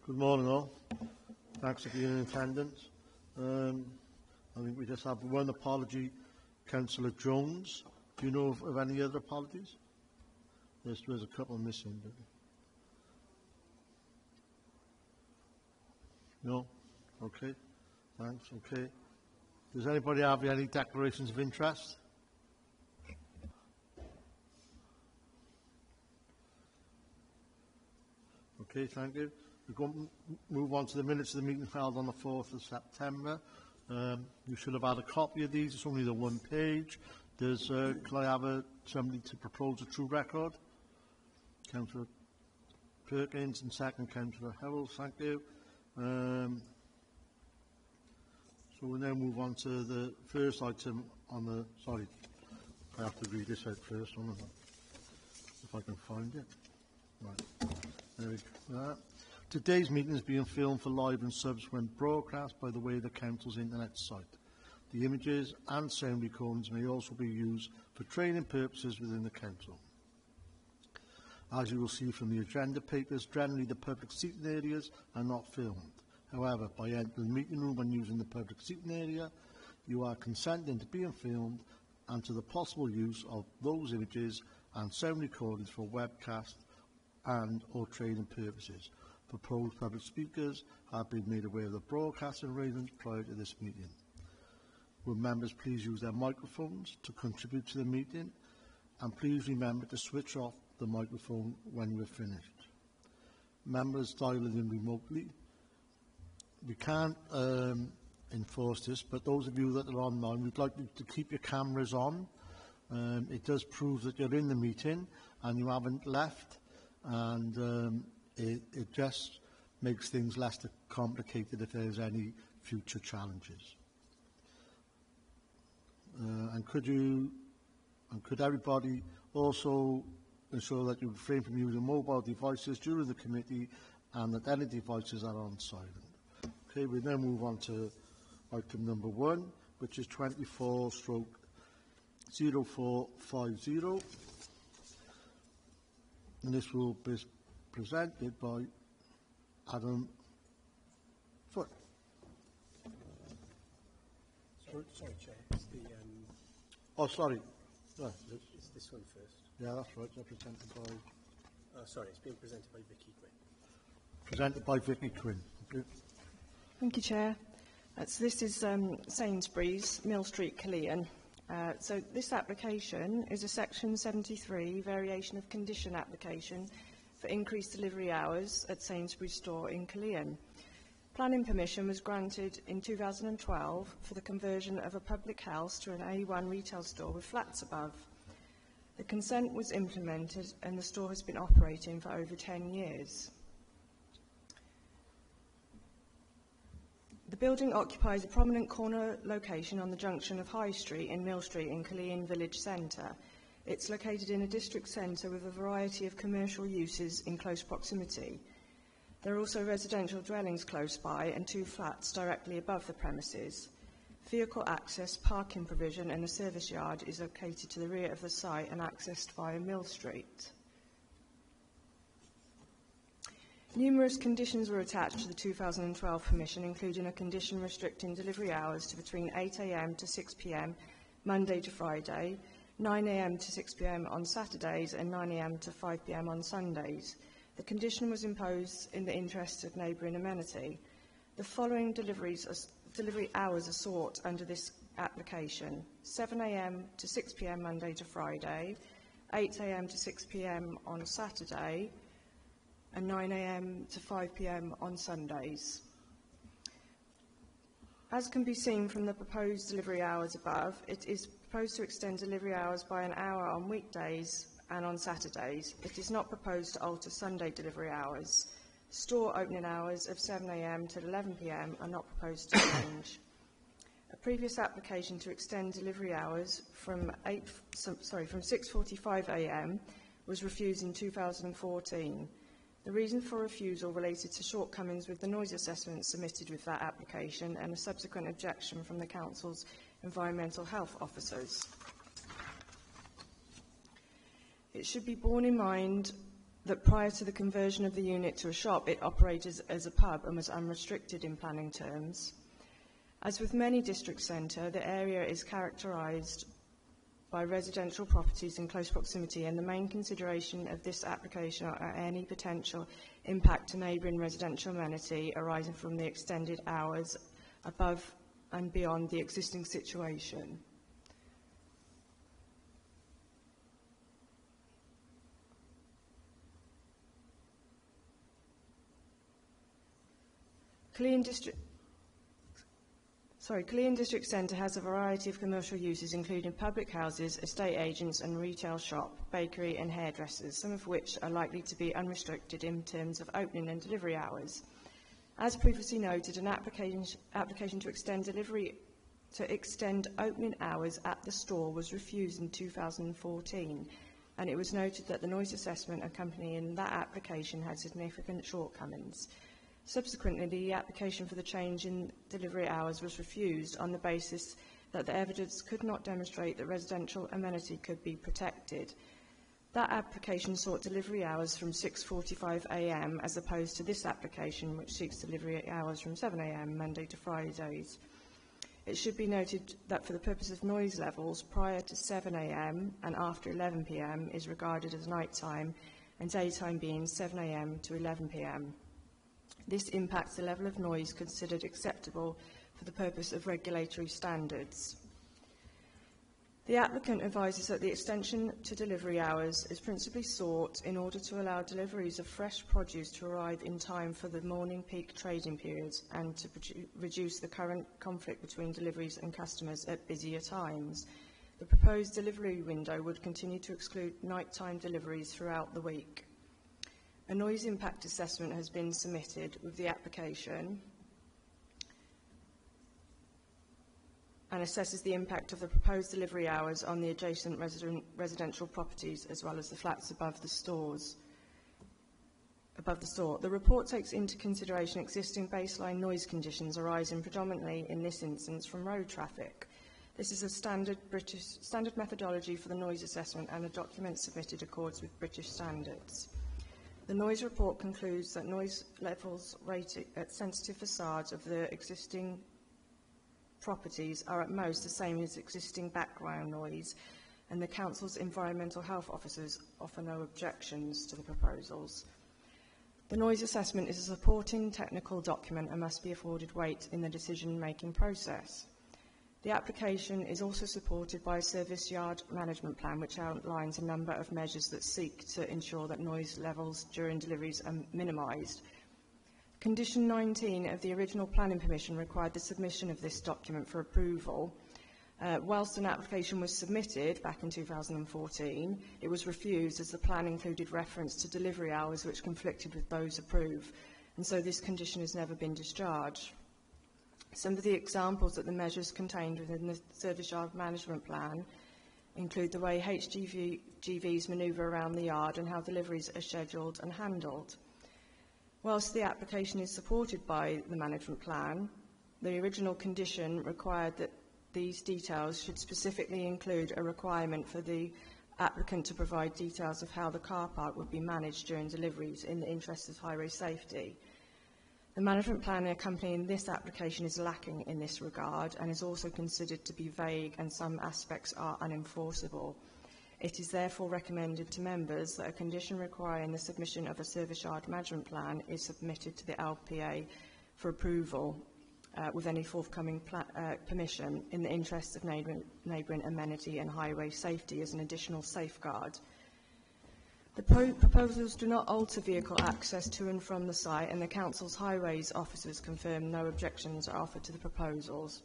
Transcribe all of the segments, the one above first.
Good morning, all. Thanks for being in attendance. I think we just have one apology, Councillor Jones. Do you know of any other apologies? There's a couple missing. No? Okay. Thanks. Okay. Does anybody have any declarations of interest? Okay, thank you. We're going to move on to the minutes of the meeting held on the 4th of September. You should have had a copy of these. It's only the one page. Can I have somebody to propose a true record? Councillor Perkins and second Councillor Howells, thank you. So we'll now move on to the first item on the, sorry, I have to read this out first, if I can find it. Right, there we go. Today's meeting is being filmed for live and subsequent broadcast by the way of the Council's internet site. The images and sound recordings may also be used for training purposes within the Council. As you will see from the agenda papers, generally the public seating areas are not filmed. However, by entering the meeting room and using the public seating area, you are consenting to being filmed and to the possible use of those images and sound recordings for webcast and or training purposes. Proposed public speakers have been made aware of the broadcasting arrangements prior to this meeting. Will members please use their microphones to contribute to the meeting, and please remember to switch off the microphone when you are finished. Members dialing in remotely, we can't enforce this, but those of you that are online, we'd like you to keep your cameras on. It does prove that you're in the meeting and you haven't left, and it just makes things less complicated if there's any future challenges. And could everybody also ensure that you refrain from using mobile devices during the committee and that any devices are on silent? Okay, we now move on to item number 1, which is 24/0450. And this will be presented by Adam Foote. Sorry, Chair. It's the, oh, sorry. No, it's this one first. Yeah, that's right. It's presented by... sorry, it's being presented by Vicky Quinn. Presented by Vicky Quinn. Okay. Thank you, Chair. So this is Sainsbury's, Mill Street, Killeen. So this application is a Section 73 variation of condition application for increased delivery hours at Sainsbury's store in Killeen. Planning permission was granted in 2012 for the conversion of a public house to an A1 retail store with flats above. The consent was implemented and the store has been operating for over 10 years. The building occupies a prominent corner location on the junction of High Street and Mill Street in Killeen Village Centre. It's located in a district centre with a variety of commercial uses in close proximity. There are also residential dwellings close by and 2 flats directly above the premises. Vehicle access, parking provision and a service yard is located to the rear of the site and accessed via Mill Street. Numerous conditions were attached to the 2012 permission, including a condition restricting delivery hours to between 8 AM to 6 PM, Monday to Friday, 9 AM to 6 PM on Saturdays and 9 AM to 5 PM on Sundays. The condition was imposed in the interest of neighbouring amenity. The following delivery hours are sought under this application: 7 AM to 6 PM Monday to Friday, 8 AM to 6 PM on Saturday, and 9 AM to 5 PM on Sundays. As can be seen from the proposed delivery hours above, it is proposed to extend delivery hours by an hour on weekdays and on Saturdays. It is not proposed to alter Sunday delivery hours. Store opening hours of 7 AM to 11 PM are not proposed to change. A previous application to extend delivery hours from 6:45 AM was refused in 2014. The reason for refusal related to shortcomings with the noise assessment submitted with that application and a subsequent objection from the Council's environmental health officers. It should be borne in mind that prior to the conversion of the unit to a shop, it operated as a pub and was unrestricted in planning terms. As with many district centre, the area is characterised by residential properties in close proximity, and the main consideration of this application are any potential impact to neighbouring residential amenity arising from the extended hours above and beyond the existing situation. Clean District Centre has a variety of commercial uses, including public houses, estate agents and retail shop, bakery and hairdressers, some of which are likely to be unrestricted in terms of opening and delivery hours. As previously noted, an application to extend opening hours at the store was refused in 2014, and it was noted that the noise assessment accompanying that application had significant shortcomings. Subsequently, the application for the change in delivery hours was refused on the basis that the evidence could not demonstrate that residential amenity could be protected. That application sought delivery hours from 6:45 a.m. as opposed to this application, which seeks delivery hours from 7 a.m. Monday to Fridays. It should be noted that for the purpose of noise levels, prior to 7 a.m. and after 11 p.m. is regarded as night time, and daytime being 7 a.m. to 11 p.m. This impacts the level of noise considered acceptable for the purpose of regulatory standards. The applicant advises that the extension to delivery hours is principally sought in order to allow deliveries of fresh produce to arrive in time for the morning peak trading periods and to reduce the current conflict between deliveries and customers at busier times. The proposed delivery window would continue to exclude nighttime deliveries throughout the week. A noise impact assessment has been submitted with the application and assesses the impact of the proposed delivery hours on the adjacent residential properties as well as the flats above the store. The report takes into consideration existing baseline noise conditions arising predominantly in this instance from road traffic. This is a standard methodology for the noise assessment, and the document submitted accords with British standards. The noise report concludes that noise levels rated at sensitive facades of the existing properties are at most the same as existing background noise, and the Council's environmental health officers offer no objections to the proposals. The noise assessment is a supporting technical document and must be afforded weight in the decision-making process. The application is also supported by a service yard management plan, which outlines a number of measures that seek to ensure that noise levels during deliveries are minimised. Condition 19 of the original planning permission required the submission of this document for approval. Whilst an application was submitted back in 2014, it was refused as the plan included reference to delivery hours which conflicted with those approved, and so this condition has never been discharged. Some of the examples of the measures contained within the service yard management plan include the way HGVs manoeuvre around the yard and how deliveries are scheduled and handled. Whilst the application is supported by the management plan, the original condition required that these details should specifically include a requirement for the applicant to provide details of how the car park would be managed during deliveries in the interests of highway safety. The management plan accompanying this application is lacking in this regard and is also considered to be vague, and some aspects are unenforceable. It is therefore recommended to members that a condition requiring the submission of a service yard management plan is submitted to the LPA for approval with any forthcoming permission in the interests of neighbouring amenity and highway safety as an additional safeguard. The proposals do not alter vehicle access to and from the site, and the Council's highways officers confirm no objections are offered to the proposals.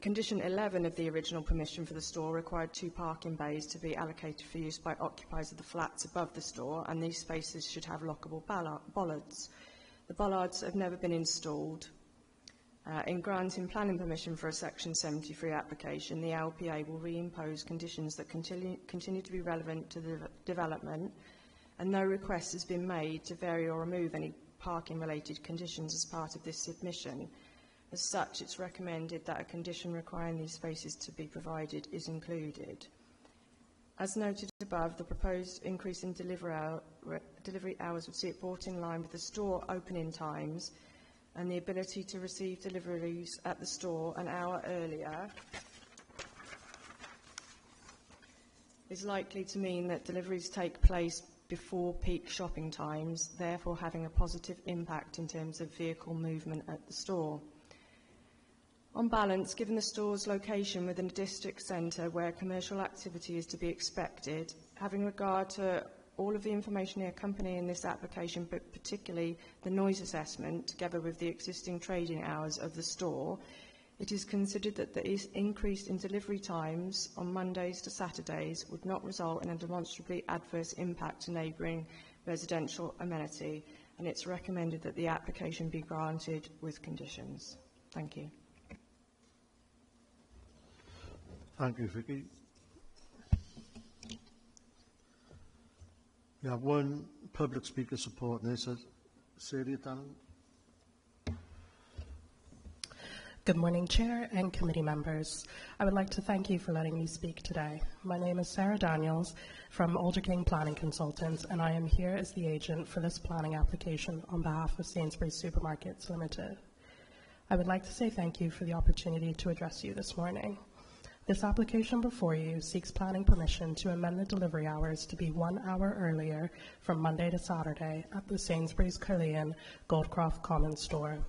Condition 11 of the original permission for the store required 2 parking bays to be allocated for use by occupiers of the flats above the store, and these spaces should have lockable bollards. The bollards have never been installed. In granting planning permission for a Section 73 application, the LPA will reimpose conditions that continue to be relevant to the development, and no request has been made to vary or remove any parking-related conditions as part of this submission. As such, it's recommended that a condition requiring these spaces to be provided is included. As noted above, the proposed increase in delivery hours would see it brought in line with the store opening times, and the ability to receive deliveries at the store an hour earlier is likely to mean that deliveries take place before peak shopping times, therefore having a positive impact in terms of vehicle movement at the store. On balance, given the store's location within a district centre where commercial activity is to be expected, having regard to all of the information accompanying this application, but particularly the noise assessment, together with the existing trading hours of the store, it is considered that the increase in delivery times on Mondays to Saturdays would not result in a demonstrably adverse impact to neighbouring residential amenity, and it's recommended that the application be granted with conditions. Thank you. Thank you, Vicky. We have one public speaker supporting this. Celia Dallin. Good morning, Chair and committee members. I would like to thank you for letting me speak today. My name is Sarah Daniels from Alder King Planning Consultants, and I am here as the agent for this planning application on behalf of Sainsbury's Supermarkets Limited. I would like to say thank you for the opportunity to address you this morning. This application before you seeks planning permission to amend the delivery hours to be 1 hour earlier from Monday to Saturday at the Sainsbury's Caerleon Goldcroft Common store.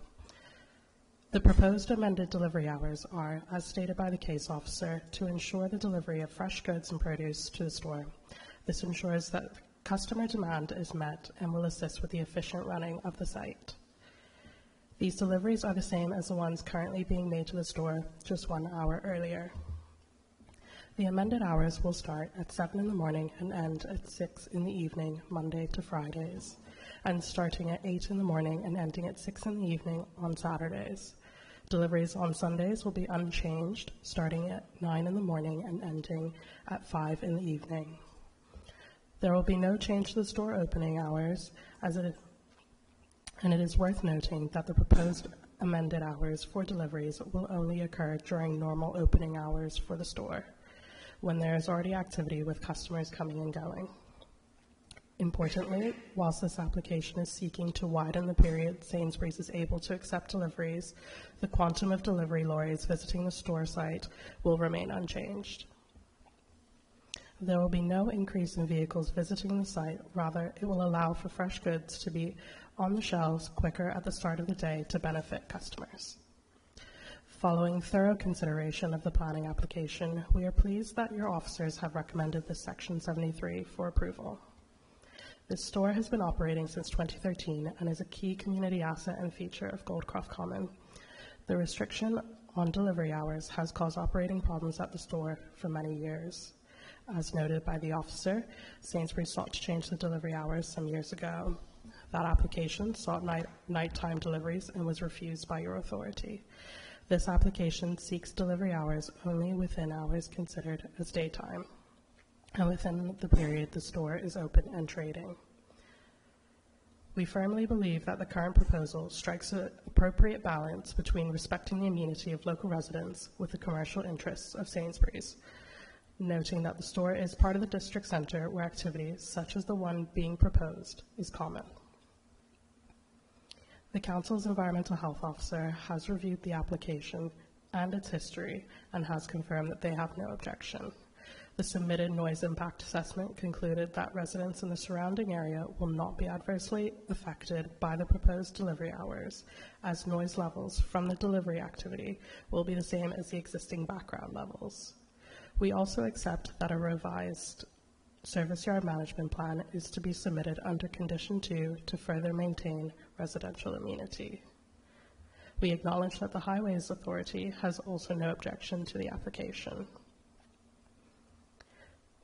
The proposed amended delivery hours are, as stated by the case officer, to ensure the delivery of fresh goods and produce to the store. This ensures that customer demand is met and will assist with the efficient running of the site. These deliveries are the same as the ones currently being made to the store, just 1 hour earlier. The amended hours will start at 7 in the morning and end at 6 in the evening, Monday to Fridays, and starting at 8 in the morning and ending at 6 in the evening on Saturdays. Deliveries on Sundays will be unchanged, starting at 9 in the morning and ending at 5 in the evening. There will be no change to the store opening hours, and it is worth noting that the proposed amended hours for deliveries will only occur during normal opening hours for the store, when there is already activity with customers coming and going. Importantly, whilst this application is seeking to widen the period Sainsbury's is able to accept deliveries, the quantum of delivery lorries visiting the store site will remain unchanged. There will be no increase in vehicles visiting the site. Rather, it will allow for fresh goods to be on the shelves quicker at the start of the day to benefit customers. Following thorough consideration of the planning application, we are pleased that your officers have recommended this Section 73 for approval. This store has been operating since 2013 and is a key community asset and feature of Goldcroft Common. The restriction on delivery hours has caused operating problems at the store for many years. As noted by the officer, Sainsbury's sought to change the delivery hours some years ago. That application sought nighttime deliveries and was refused by your authority. This application seeks delivery hours only within hours considered as daytime, and within the period the store is open and trading. We firmly believe that the current proposal strikes an appropriate balance between respecting the amenity of local residents with the commercial interests of Sainsbury's, noting that the store is part of the district centre where activities such as the one being proposed is common. The Council's Environmental Health Officer has reviewed the application and its history and has confirmed that they have no objection. The submitted noise impact assessment concluded that residents in the surrounding area will not be adversely affected by the proposed delivery hours, as noise levels from the delivery activity will be the same as the existing background levels. We also accept that a revised service yard management plan is to be submitted under Condition 2 to further maintain residential amenity. We acknowledge that the Highways Authority has also no objection to the application.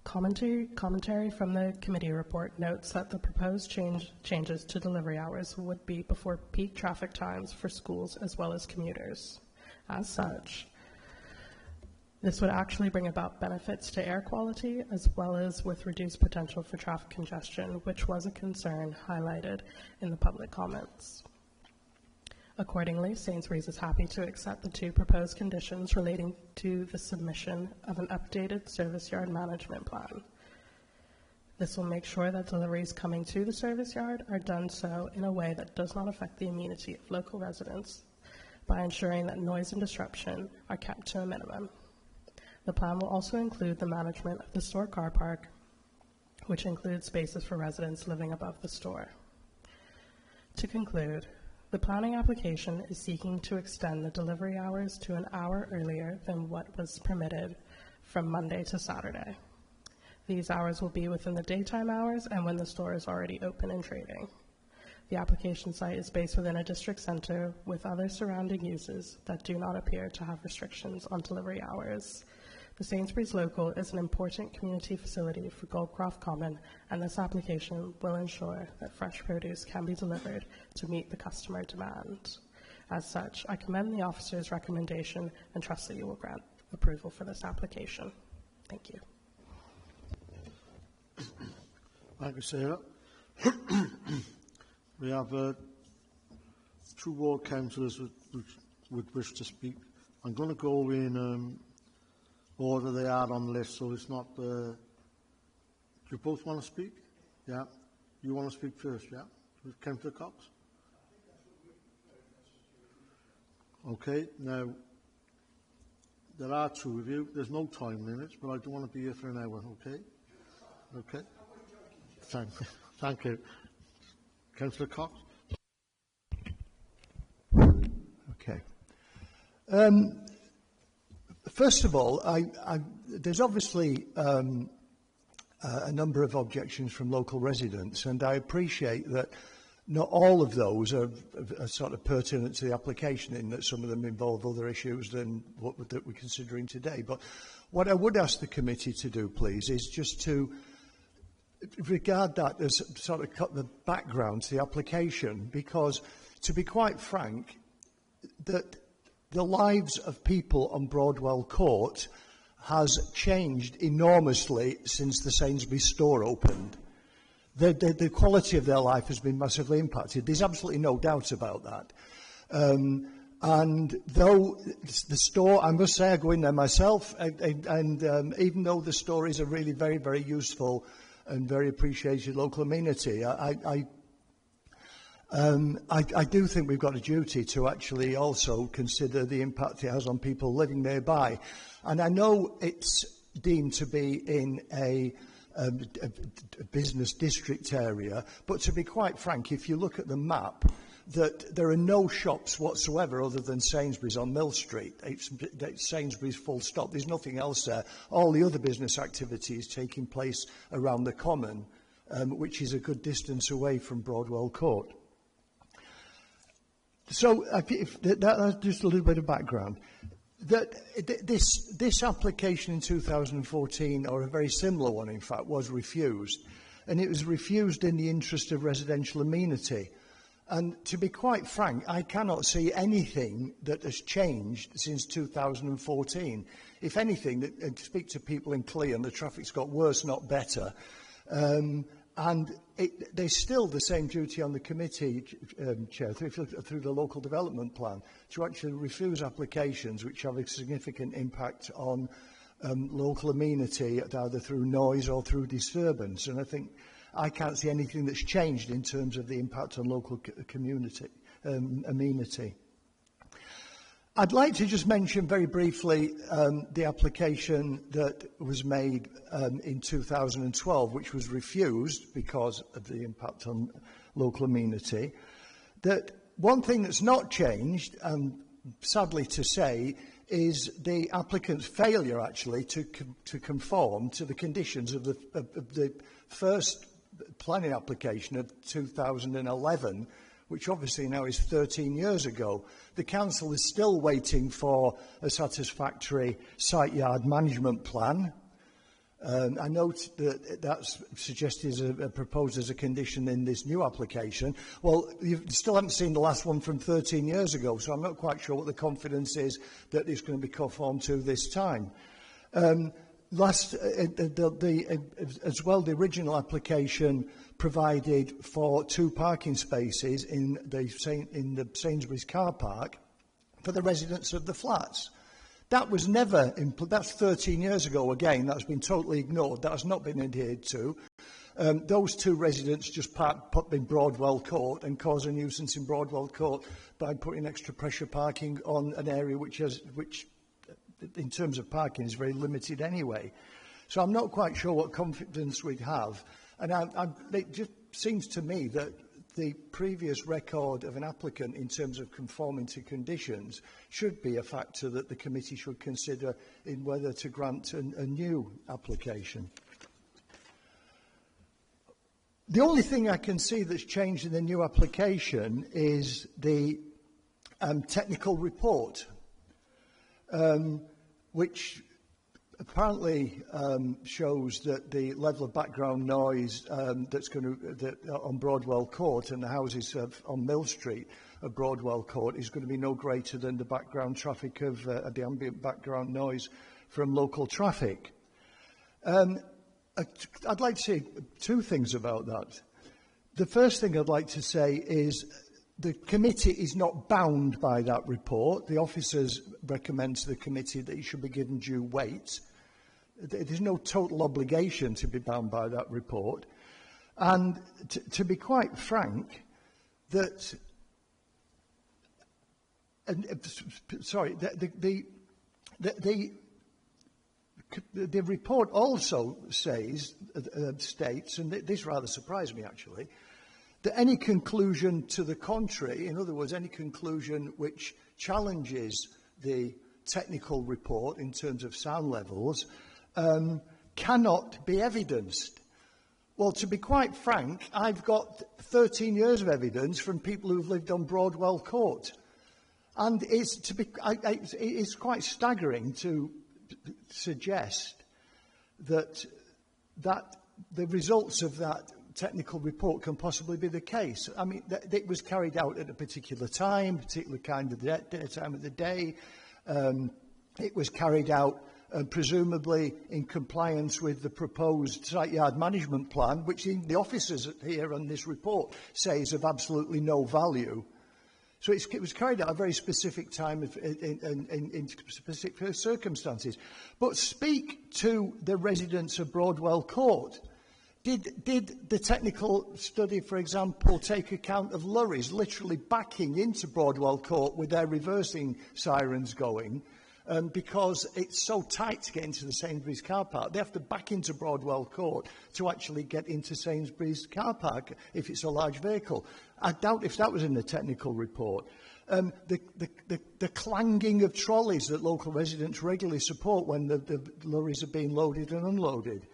Commentary from the committee report notes that the proposed changes to delivery hours would be before peak traffic times for schools as well as commuters. As such, this would actually bring about benefits to air quality as well as with reduced potential for traffic congestion, which was a concern highlighted in the public comments. Accordingly, Sainsbury's is happy to accept the two proposed conditions relating to the submission of an updated service yard management plan. This will make sure that deliveries coming to the service yard are done so in a way that does not affect the immunity of local residents by ensuring that noise and disruption are kept to a minimum. The plan will also include the management of the store car park, which includes spaces for residents living above the store. To conclude, the planning application is seeking to extend the delivery hours to an hour earlier than what was permitted from Monday to Saturday. These hours will be within the daytime hours and when the store is already open and trading. The application site is based within a district center with other surrounding uses that do not appear to have restrictions on delivery hours. The Sainsbury's local is an important community facility for Goldcroft Common, and this application will ensure that fresh produce can be delivered to meet the customer demand. As such, I commend the officer's recommendation and trust that you will grant approval for this application. Thank you. Thank you, Sarah. We have 2 ward councillors which would wish to speak. I'm going to go in order they are on the list, so it's not... do you both want to speak? Yeah. You want to speak first, yeah? Councillor Cox? Okay, now, there are 2 of you. There's no time limits, but I don't want to be here for an hour, okay? Okay. Thank you. Councillor Cox? Okay. First of all, there's obviously a number of objections from local residents, and I appreciate that not all of those are sort of pertinent to the application, in that some of them involve other issues than what that we're considering today. But what I would ask the committee to do, please, is just to regard that as sort of cut the background to the application, because, to be quite frank, that the lives of people on Broadwell Court has changed enormously since the Sainsbury's store opened. The quality of their life has been massively impacted. There's absolutely no doubt about that. And though the store, I must say, I go in there myself, and even though the store is a really very, very useful and very appreciated local amenity, I do think we've got a duty to actually also consider the impact it has on people living nearby. And I know it's deemed to be in a business district area, but to be quite frank, if you look at the map, that there are no shops whatsoever other than Sainsbury's on Mill Street. It's Sainsbury's full stop. There's nothing else there. All the other business activities taking place around the Common, which is a good distance away from Broadwell Court. So that's just a little bit of background. That this application in 2014, or a very similar one in fact, was refused, and it was refused in the interest of residential amenity. And to be quite frank, I cannot see anything that has changed since 2014. If anything, to speak to people in Cleon, the traffic's got worse, not better. And there's still the same duty on the committee, Chair, through the local development plan, to actually refuse applications which have a significant impact on local amenity, either through noise or through disturbance. And I think I can't see anything that's changed in terms of the impact on local community amenity. I'd like to just mention very briefly the application that was made in 2012, which was refused because of the impact on local amenity. That one thing that's not changed, sadly to say, is the applicant's failure actually to conform to the conditions of the first planning application of 2011, which obviously now is 13 years ago. The council is still waiting for a satisfactory site yard management plan. I note that that's suggested proposed as a condition in this new application. Well, you still haven't seen the last one from 13 years ago, so I'm not quite sure what the confidence is that it's going to be conformed to this time. As well, the original application provided for 2 parking spaces in the Sainsbury's car park for the residents of the flats. That was never, that's 13 years ago again, that's been totally ignored, that has not been adhered to. Those two residents just parked up in Broadwell Court and cause a nuisance in Broadwell Court by putting extra pressure parking on an area which, in terms of parking, is very limited anyway. So I'm not quite sure what confidence we'd have. And it just seems to me that the previous record of an applicant in terms of conforming to conditions should be a factor that the committee should consider in whether to grant a new application. The only thing I can see that's changed in the new application is the technical report, which apparently shows that the level of background noise that's going to on Broadwell Court and the houses on Mill Street of Broadwell Court is going to be no greater than the background traffic of the ambient background noise from local traffic. I'd like to say two things about that. The first thing I'd like to say is the committee is not bound by that report. The officers recommend to the committee that it should be given due weight. There's no total obligation to be bound by that report. And to be quite frank, that the report also states, and this rather surprised me actually, that any conclusion to the contrary, in other words, any conclusion which challenges the technical report in terms of sound levels, cannot be evidenced. Well, to be quite frank, I've got 13 years of evidence from people who've lived on Broadwell Court. And it's quite staggering to suggest that the results of that technical report can possibly be the case. I mean, it was carried out at a particular time, particular kind of time of the day. It was carried out presumably in compliance with the proposed site yard management plan, which the officers here on this report say is of absolutely no value. So it was carried out at a very specific time in specific circumstances. But speak to the residents of Broadwell Court. Did the technical study, for example, take account of lorries literally backing into Broadwell Court with their reversing sirens going? Because it's so tight to get into the Sainsbury's car park. They have to back into Broadwell Court to actually get into Sainsbury's car park if it's a large vehicle. I doubt if that was in the technical report. The clanging of trolleys that local residents regularly support when the lorries are being loaded and unloaded.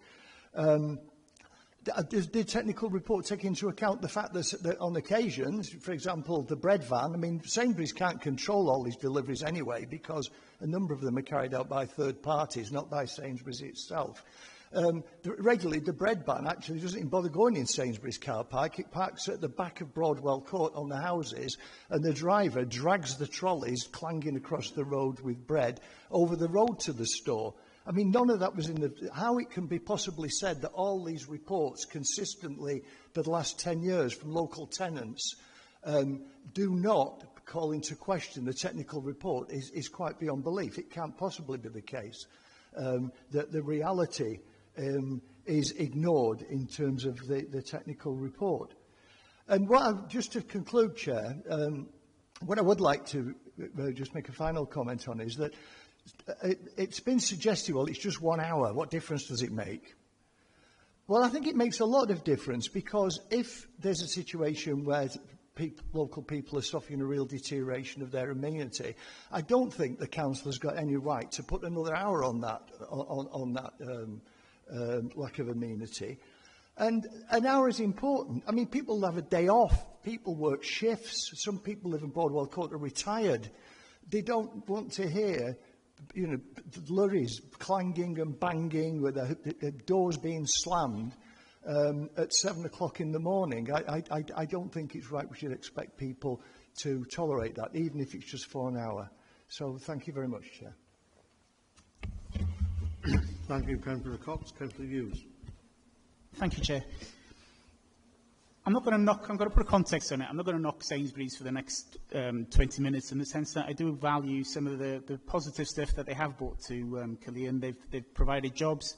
Did the technical report take into account the fact that on occasions, for example, the bread van, I mean, Sainsbury's can't control all these deliveries anyway because a number of them are carried out by third parties, not by Sainsbury's itself. Regularly, the bread van actually doesn't even bother going in Sainsbury's car park. It parks at the back of Broadwell Court on the houses, and the driver drags the trolleys clanging across the road with bread over the road to the store. I mean, none of that was in the... How it can be possibly said that all these reports consistently for the last 10 years from local tenants do not call into question the technical report is quite beyond belief. It can't possibly be the case that the reality is ignored in terms of the technical report. And just to conclude, Chair, what I would like to just make a final comment on is that it's been suggested, well, it's just 1 hour. What difference does it make? Well, I think it makes a lot of difference because if there's a situation where local people are suffering a real deterioration of their amenity, I don't think the council has got any right to put another hour on that, lack of amenity. And an hour is important. I mean, people have a day off. People work shifts. Some people live in Broadwell Court are retired. They don't want to hear, you know, lorries clanging and banging with the doors being slammed at 7 o'clock in the morning. I don't think it's right we should expect people to tolerate that, even if it's just for an hour. So thank you very much, Chair. Thank you, Councillor Cox. Councillor Hughes. Thank you, Chair. I'm going to put a context on it. I'm not going to knock Sainsbury's for the next 20 minutes in the sense that I do value some of the positive stuff that they have brought to Killeen. They've provided jobs.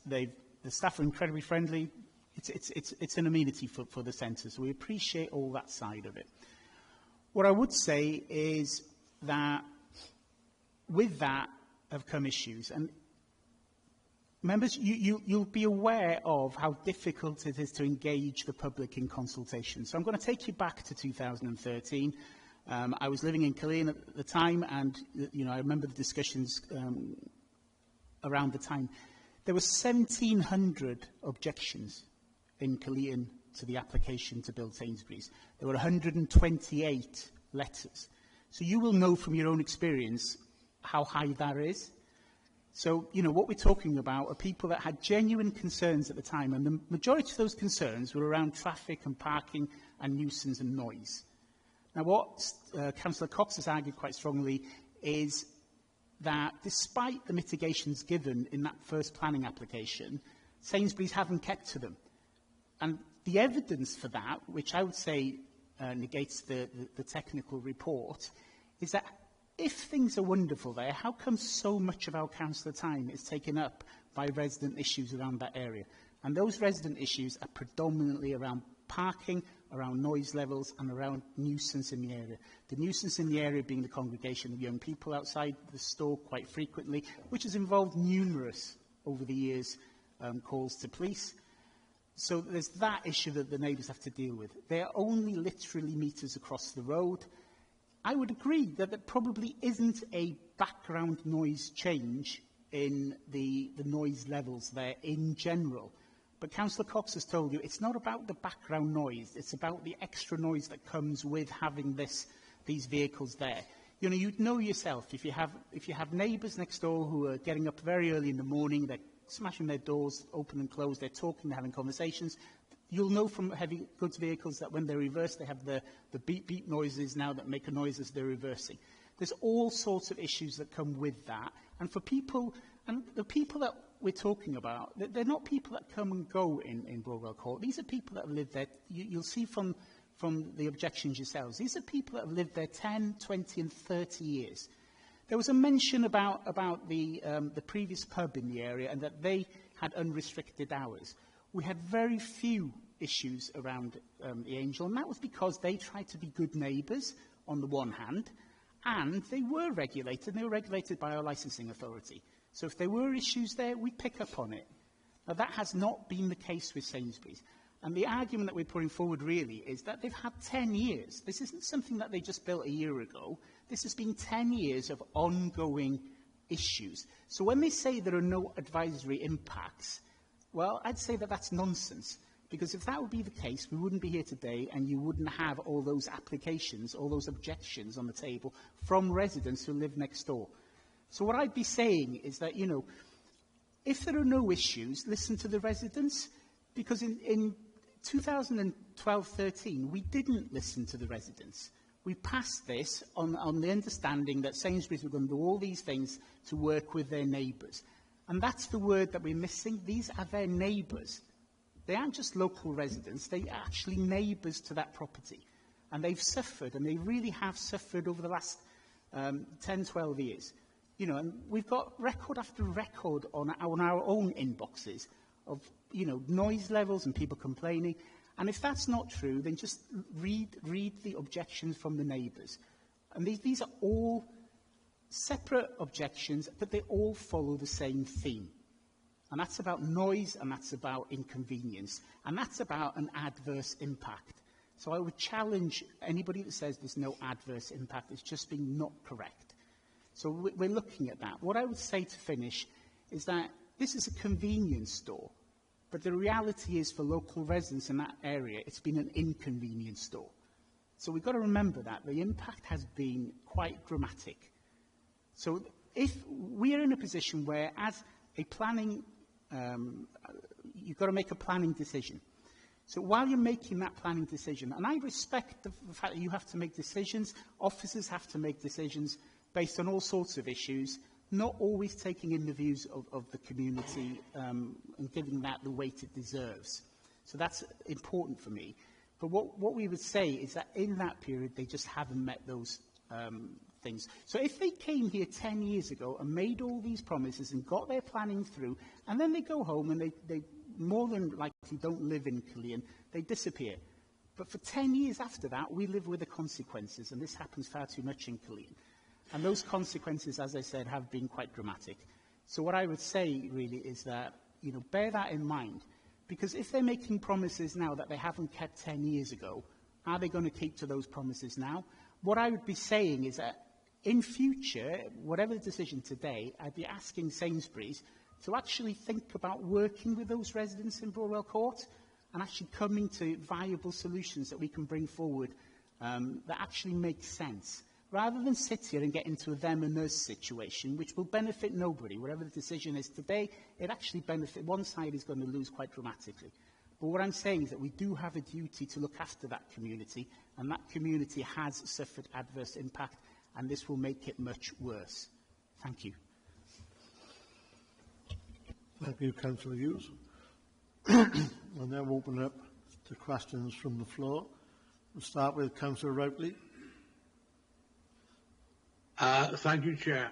They've the staff are incredibly friendly. It's an amenity for the centre, so we appreciate all that side of it. What I would say is that with that have come issues, and members, you'll be aware of how difficult it is to engage the public in consultation. So I'm going to take you back to 2013. I was living in Killeen at the time, and I remember the discussions around the time. There were 1,700 objections in Killeen to the application to build Sainsbury's. There were 128 letters. So you will know from your own experience how high that is. So, what we're talking about are people that had genuine concerns at the time, and the majority of those concerns were around traffic and parking and nuisance and noise. Now, what Councillor Cox has argued quite strongly is that despite the mitigations given in that first planning application, Sainsbury's haven't kept to them. And the evidence for that, which I would say negates the technical report, is that if things are wonderful there, how come so much of our councillor time is taken up by resident issues around that area? And those resident issues are predominantly around parking, around noise levels, and around nuisance in the area. The nuisance in the area being the congregation of young people outside the store quite frequently, which has involved numerous, over the years, calls to police. So there's that issue that the neighbours have to deal with. They are only literally metres across the road. I would agree that there probably isn't a background noise change in the noise levels there in general. But Councillor Cox has told you it's not about the background noise, it's about the extra noise that comes with having these vehicles there. You'd know yourself, if you have neighbours next door who are getting up very early in the morning, they're smashing their doors open and closed, they're talking, they're having conversations. You'll know from heavy goods vehicles that when they reverse, they have the beep-beep noises now that make a noise as they're reversing. There's all sorts of issues that come with that. And for people, and the people that we're talking about, they're not people that come and go in Broadwell Court. These are people that have lived there. You'll see from the objections yourselves. These are people that have lived there 10, 20 and 30 years. There was a mention about the previous pub in the area and that they had unrestricted hours. We had very few issues around the Angel, and that was because they tried to be good neighbours on the one hand, and they were regulated, and they were regulated by our licensing authority. So if there were issues there, we pick up on it. Now, that has not been the case with Sainsbury's. And the argument that we're putting forward really is that they've had 10 years. This isn't something that they just built a year ago. This has been 10 years of ongoing issues. So when they say there are no advisory impacts, well, I'd say that that's nonsense. Because if that would be the case, we wouldn't be here today and you wouldn't have all those applications, all those objections on the table from residents who live next door. So what I'd be saying is that, if there are no issues, listen to the residents. Because in 2012-13, we didn't listen to the residents. We passed this on the understanding that Sainsbury's were going to do all these things to work with their neighbours. And that's the word that we're missing. These are their neighbours. They aren't just local residents. They're actually neighbours to that property. And they've suffered, and they really have suffered over the last 10, 12 years. And we've got record after record on our own inboxes of, noise levels and people complaining. And if that's not true, then just read the objections from the neighbours. And these are all separate objections, but they all follow the same theme. And that's about noise, and that's about inconvenience, and that's about an adverse impact. So I would challenge anybody that says there's no adverse impact. It's just being not correct. So we're looking at that. What I would say to finish is that this is a convenience store, but the reality is for local residents in that area, it's been an inconvenience store. So we've got to remember that. The impact has been quite dramatic. So if we are in a position where, as a planning, you've got to make a planning decision. So while you're making that planning decision, and I respect the fact that you have to make decisions, officers have to make decisions based on all sorts of issues, not always taking in the views of the community and giving that the weight it deserves. So that's important for me. But what we would say is that in that period, they just haven't met those things. So if they came here 10 years ago and made all these promises and got their planning through, and then they go home and they more than likely don't live in Killeen, they disappear. But for 10 years after that, we live with the consequences, and this happens far too much in Killeen. And those consequences, as I said, have been quite dramatic. So what I would say, really, is that, bear that in mind. Because if they're making promises now that they haven't kept 10 years ago, are they going to keep to those promises now? What I would be saying is that in future, whatever the decision today, I'd be asking Sainsbury's to actually think about working with those residents in Burwell Court and actually coming to viable solutions that we can bring forward that actually make sense, rather than sit here and get into a them and us situation, which will benefit nobody. Whatever the decision is today, it actually benefits one side is going to lose quite dramatically. But what I'm saying is that we do have a duty to look after that community, and that community has suffered adverse impact, and this will make it much worse. Thank you. Thank you, Councillor Hughes. We'll now open up to questions from the floor. We'll start with Councillor Routley. Thank you, Chair.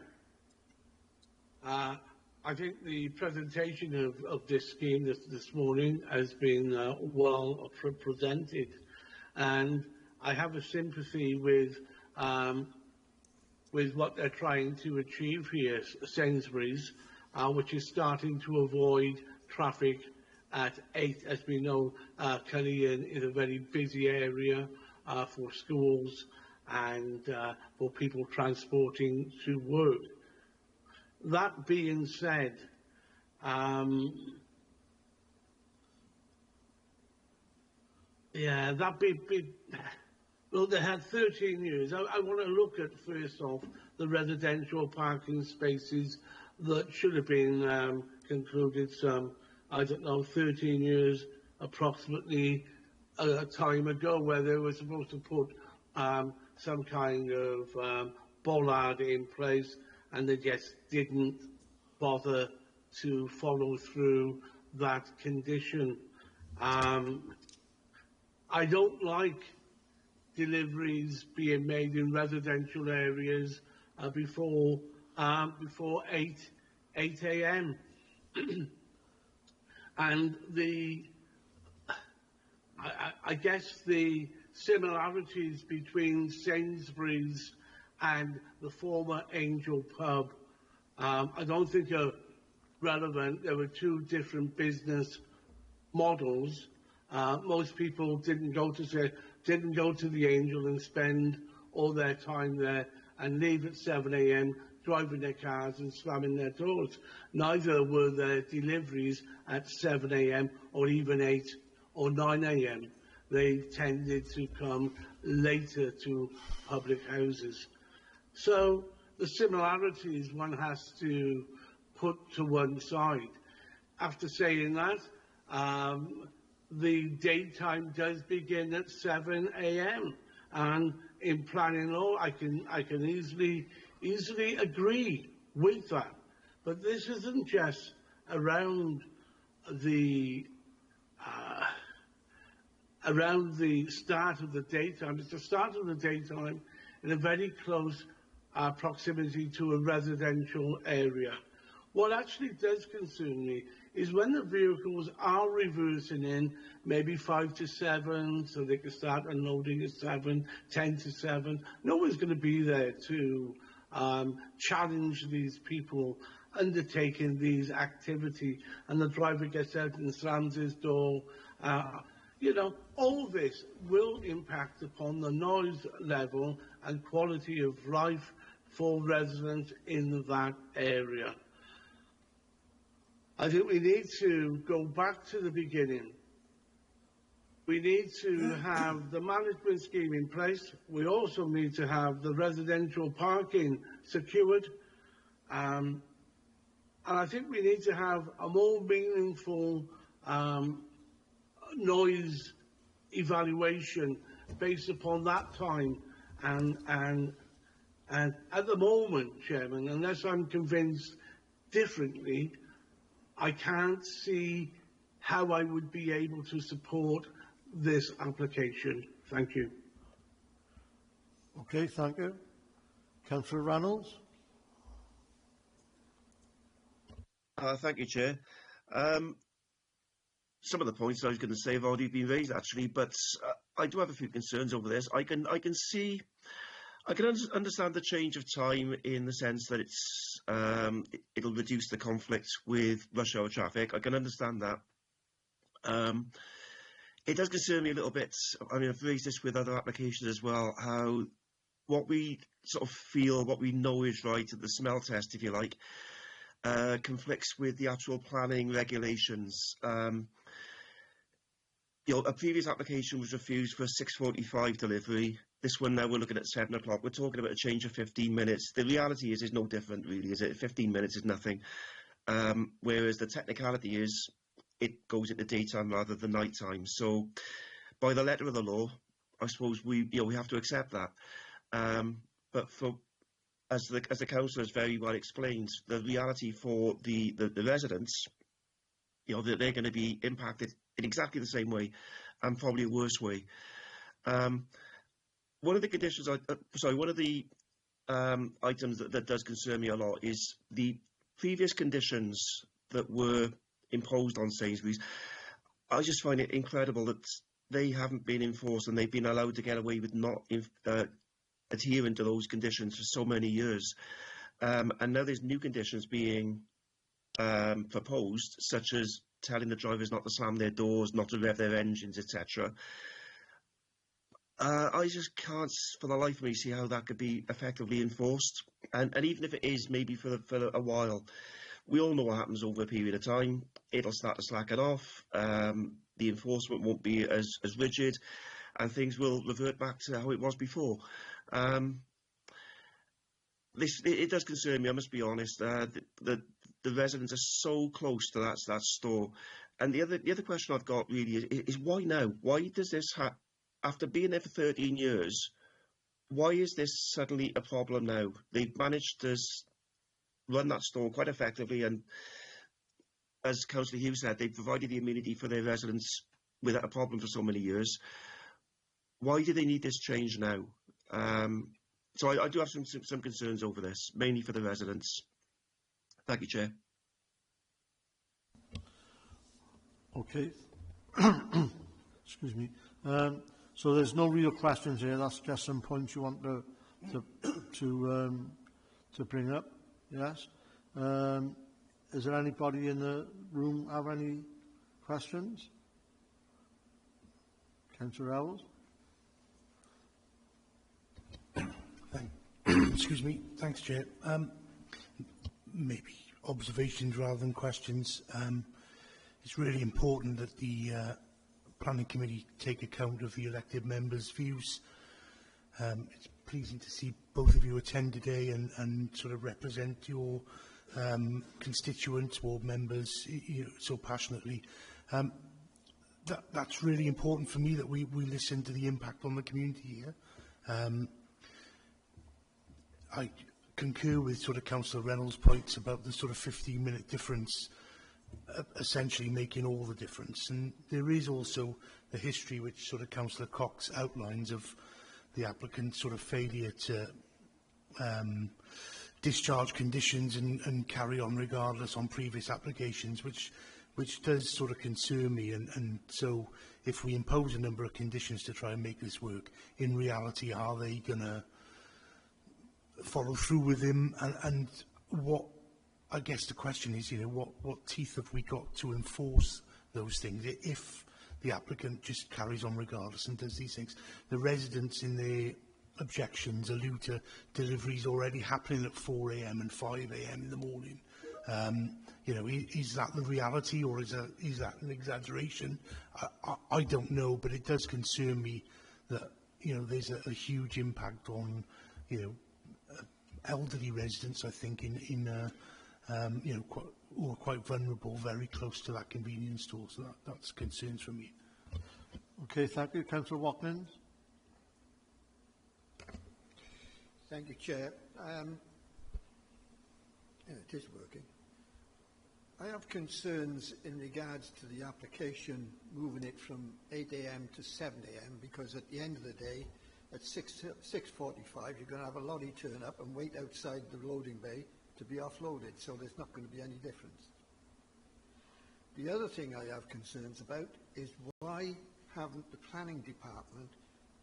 I think the presentation of this scheme this morning has been well presented, and I have a sympathy with what they're trying to achieve here, Sainsbury's, which is starting to avoid traffic at 8. As we know, Killeen is a very busy area for schools and for people transporting to work. That being said, well, they had 13 years. I want to look at, first off, the residential parking spaces that should have been concluded some, 13 years approximately a time ago, where they were supposed to put some kind of bollard in place, and they just didn't bother to follow through that condition. I don't like deliveries being made in residential areas before 8 a.m. And I guess the similarities between Sainsbury's and the former Angel pub, I don't think are relevant. There were two different business models. Most people didn't go to the Angel and spend all their time there and leave at 7 a.m. driving their cars and slamming their doors. Neither were there deliveries at 7 a.m. or even 8 or 9 a.m. They tended to come later to public houses. So the similarities one has to put to one side. After saying that, the daytime does begin at 7 a.m. and in planning law, I can easily agree with that. But this isn't just around the start of the daytime. It's the start of the daytime in a very close proximity to a residential area. What actually does concern me is when the vehicles are reversing in, maybe 5 to 7, so they can start unloading at 7, 10 to 7. No one's going to be there to challenge these people undertaking these activities, and the driver gets out and slams his door. All this will impact upon the noise level and quality of life for residents in that area. I think we need to go back to the beginning. We need to have the management scheme in place. We also need to have the residential parking secured. And I think we need to have a more meaningful noise evaluation based upon that time. And at the moment, Chairman, unless I'm convinced differently, I can't see how I would be able to support this application. Thank you. Okay, thank you. Councillor Reynolds? Thank you, Chair. Some of the points I was going to say have already been raised, actually, but I do have a few concerns over this. I can understand the change of time in the sense that it'll reduce the conflict with rush hour traffic. I can understand that. It does concern me a little bit. I mean, I've raised this with other applications as well, how what we sort of feel, what we know is right at the smell test, if you like, conflicts with the actual planning regulations. A previous application was refused for a 6:45 delivery. This one now we're looking at 7 o'clock. We're talking about a change of 15 minutes. The reality is no different, really, is it? 15 minutes is nothing. Whereas the technicality is it goes into daytime rather than nighttime. So by the letter of the law, I suppose we have to accept that. But as the councillor has very well explained, the reality for the residents, that they're going to be impacted in exactly the same way, and probably a worse way. One of the conditions, one of the items that does concern me a lot is the previous conditions that were imposed on Sainsbury's. I just find it incredible that they haven't been enforced and they've been allowed to get away with not adhering to those conditions for so many years. And now there's new conditions being proposed, such as telling the drivers not to slam their doors, not to rev their engines, etc. I just can't, for the life of me, see how that could be effectively enforced. And even if it is, maybe for a while, we all know what happens over a period of time. It'll start to slacken off. The enforcement won't be as rigid, and things will revert back to how it was before. It does concern me, I must be honest. The residents are so close to that store, and the other question I've got really is why now? Why does this after being there for 13 years? Why is this suddenly a problem now? They've managed to run that store quite effectively, and as Councillor Hughes said, they've provided the amenity for their residents without a problem for so many years. Why do they need this change now? So I do have some concerns over this, mainly for the residents. Thank you, Chair. Okay. Excuse me. So there's no real questions here. That's just some points you want to bring up. Yes. Is there anybody in the room have any questions? Councillor Owls. Excuse me. Thanks, Chair. Maybe observations rather than questions. It's really important that the Planning Committee take account of the elected members' views. It's pleasing to see both of you attend today and sort of represent your constituents, ward members, so passionately. That's really important for me, that we listen to the impact on the community here. I concur with sort of Councillor Reynolds' points about the sort of 15-minute difference essentially making all the difference. And there is also the history which sort of Councillor Cox outlines of the applicant's sort of failure to discharge conditions and carry on regardless on previous applications, which does sort of concern me. And so if we impose a number of conditions to try and make this work, in reality, are they going to follow through with him? And what, I guess the question is, what teeth have we got to enforce those things if the applicant just carries on regardless and does these things? The residents in their objections allude to deliveries already happening at 4 AM and 5 AM in the morning. Is that the reality, or is that an exaggeration? I don't know, but it does concern me that there's a huge impact on elderly residents, I think, who are quite vulnerable, very close to that convenience store. So that's concerns for me. Okay, thank you. Councillor Watkins. Thank you, Chair. It is working. I have concerns in regards to the application moving it from 8 AM to 7 AM, because at the end of the day, at 6:45, you're going to have a lorry turn up and wait outside the loading bay to be offloaded, so there's not going to be any difference. The other thing I have concerns about is why haven't the planning department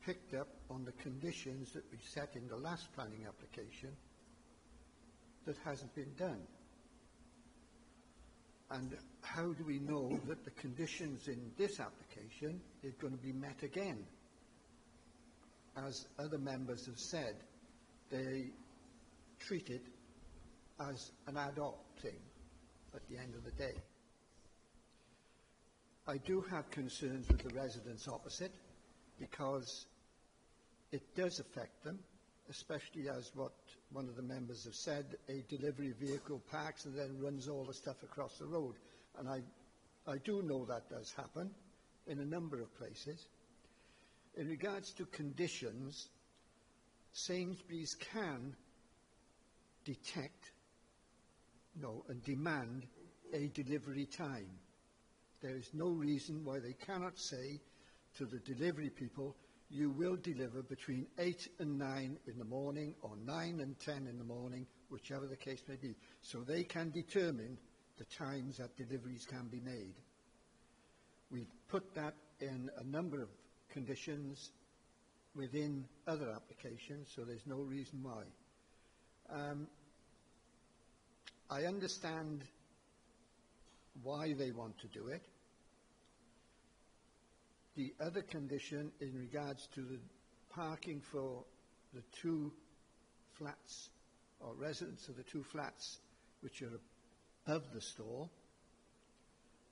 picked up on the conditions that we set in the last planning application that hasn't been done? And how do we know that the conditions in this application is going to be met again? As other members have said, they treat it as an ad hoc thing at the end of the day. I do have concerns with the residents opposite because it does affect them, especially as what one of the members have said, a delivery vehicle parks and then runs all the stuff across the road. And I do know that does happen in a number of places. In regards to conditions, Sainsbury's can detect, and demand a delivery time. There is no reason why they cannot say to the delivery people, you will deliver between 8 and 9 in the morning or 9 and 10 in the morning, whichever the case may be. So they can determine the times that deliveries can be made. We've put that in a number of conditions within other applications, so there's no reason why. I understand why they want to do it. The other condition in regards to the parking for the two flats or residents of the two flats which are above the store,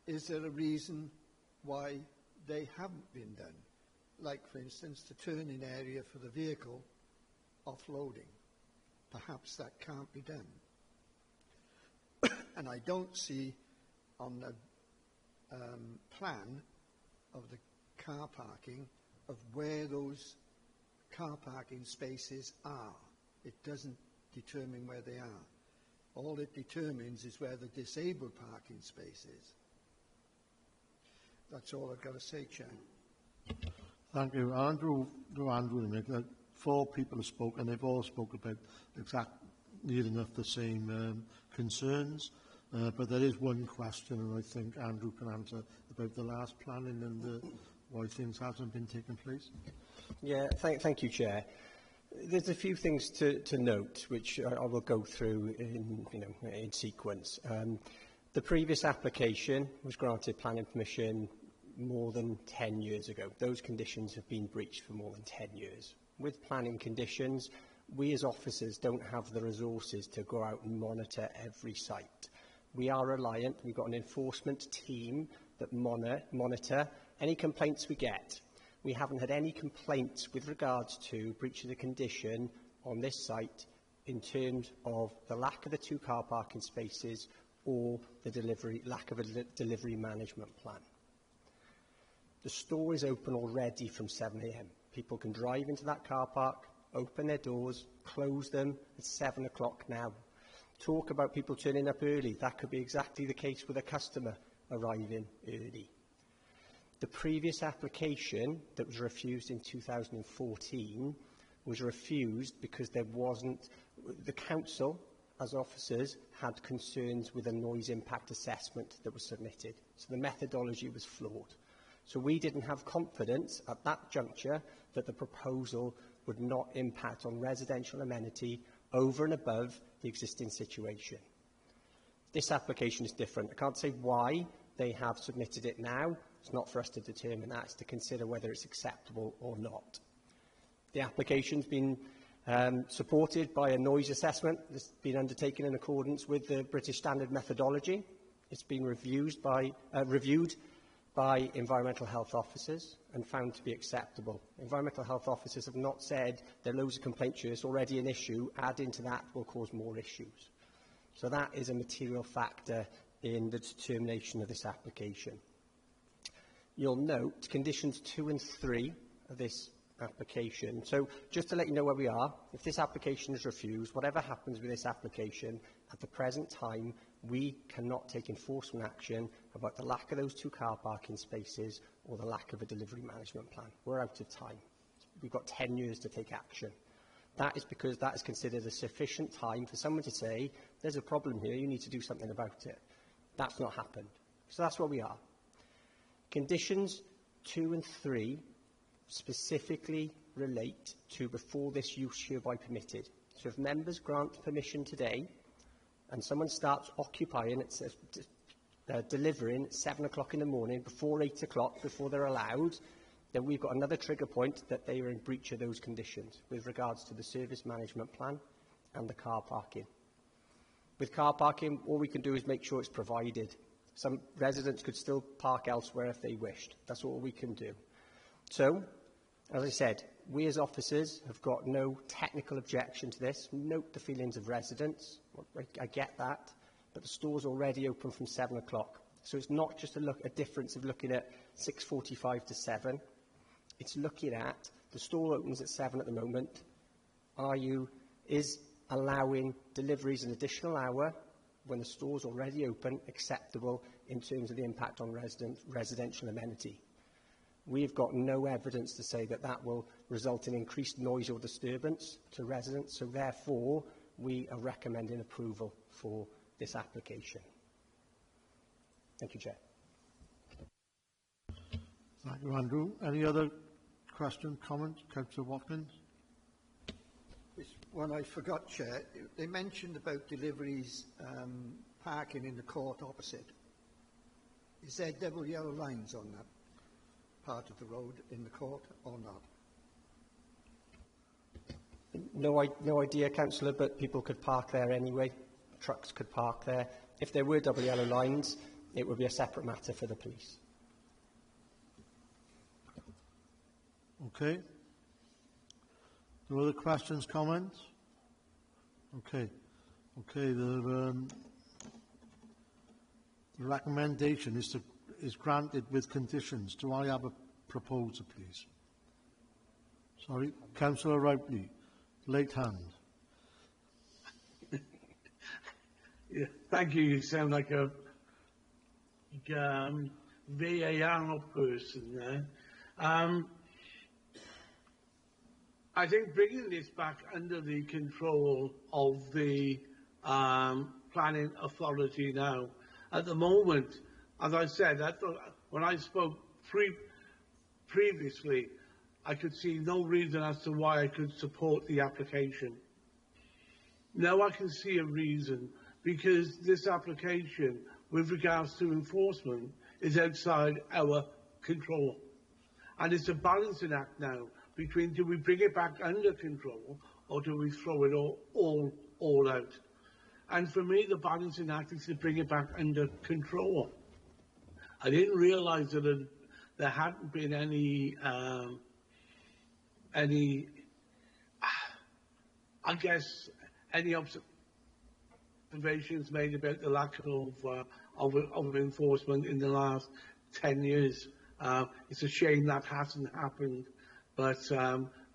is there a reason why they haven't been done? Like, for instance, the turning area for the vehicle offloading. Perhaps that can't be done. And I don't see on the plan of the car parking of where those car parking spaces are. It doesn't determine where they are. All it determines is where the disabled parking space is. That's all I've got to say, Chair. Thank you. Andrew, like 4 people have spoken, and they've all spoken about near enough the same concerns. But there is one question, and I think Andrew can answer, about the last planning and why things haven't been taking place. Yeah, thank you, Chair. There's a few things to note, which I will go through in sequence. The previous application was granted planning permission more than 10 years ago. Those conditions have been breached for more than 10 years. With planning conditions, we as officers don't have the resources to go out and monitor every site. We are reliant, we've got an enforcement team that monitor any complaints we get. We haven't had any complaints with regards to breach of the condition on this site in terms of the lack of the 2 car parking spaces or the lack of a delivery management plan. The store is open already from 7 AM. People can drive into that car park, open their doors, close them at 7 o'clock now. Talk about people turning up early. That could be exactly the case with a customer arriving early. The previous application that was refused in 2014 was refused because there wasn't, the council as officers had concerns with a noise impact assessment that was submitted. So the methodology was flawed. So we didn't have confidence at that juncture that the proposal would not impact on residential amenity over and above the existing situation. This application is different. I can't say why they have submitted it now. It's not for us to determine that. It's to consider whether it's acceptable or not. The application's been supported by a noise assessment that's been undertaken in accordance with the British Standard methodology. It's been reviewed by environmental health officers and found to be acceptable. Environmental health officers have not said there are loads of complaints here, it's already an issue, adding to that will cause more issues. So that is a material factor in the determination of this application. You'll note conditions 2 and 3 of this application. So just to let you know where we are, if this application is refused, whatever happens with this application, at the present time, we cannot take enforcement action about the lack of those 2 car parking spaces or the lack of a delivery management plan. We're out of time. we've got 10 years to take action. That is because that is considered a sufficient time for someone to say, there's a problem here, you need to do something about it. That's not happened. So that's where we are. Conditions 2 and 3 specifically relate to before this use hereby permitted. So if members grant permission today and someone starts occupying, it says, delivering at 7 o'clock in the morning, before 8 o'clock, before they're allowed, then we've got another trigger point that they are in breach of those conditions with regards to the service management plan and the car parking. With car parking, all we can do is make sure it's provided. Some residents could still park elsewhere if they wished. That's all we can do. So, as I said, we as officers have got no technical objection to this. Note the feelings of residents. I get that. But the store's already open from 7 o'clock. So it's not just a difference of looking at 6:45 to 7. It's looking at the store opens at 7 at the moment. Is allowing deliveries an additional hour when the store's already open acceptable in terms of the impact on residential amenity? We've got no evidence to say that that will result in increased noise or disturbance to residents, so therefore we are recommending approval for this application. Thank you, Chair. Thank you, Andrew. Any other question, comment? Councillor Watkins? This one I forgot, Chair. They mentioned about deliveries parking in the court opposite. Is there double yellow lines on that part of the road in the court or not? No idea, Councillor, but people could park there anyway. Trucks could park there. If there were double yellow lines, it would be a separate matter for the police. Okay. No other questions, comments? Okay. Okay. The recommendation is granted with conditions. Do I have a proposal, please? Sorry, Councillor Routley, late hand. Yeah, thank you. You sound like a VAR person there. I think bringing this back under the control of the planning authority now, at the moment, as I said, when I spoke previously, I could see no reason as to why I could support the application. Now I can see a reason, because this application, with regards to enforcement, is outside our control. And it's a balancing act now between, do we bring it back under control or do we throw it all out? And for me, the balancing act is to bring it back under control. I didn't realise that there hadn't been any observations made about the lack of enforcement in the last 10 years. It's a shame that hasn't happened, but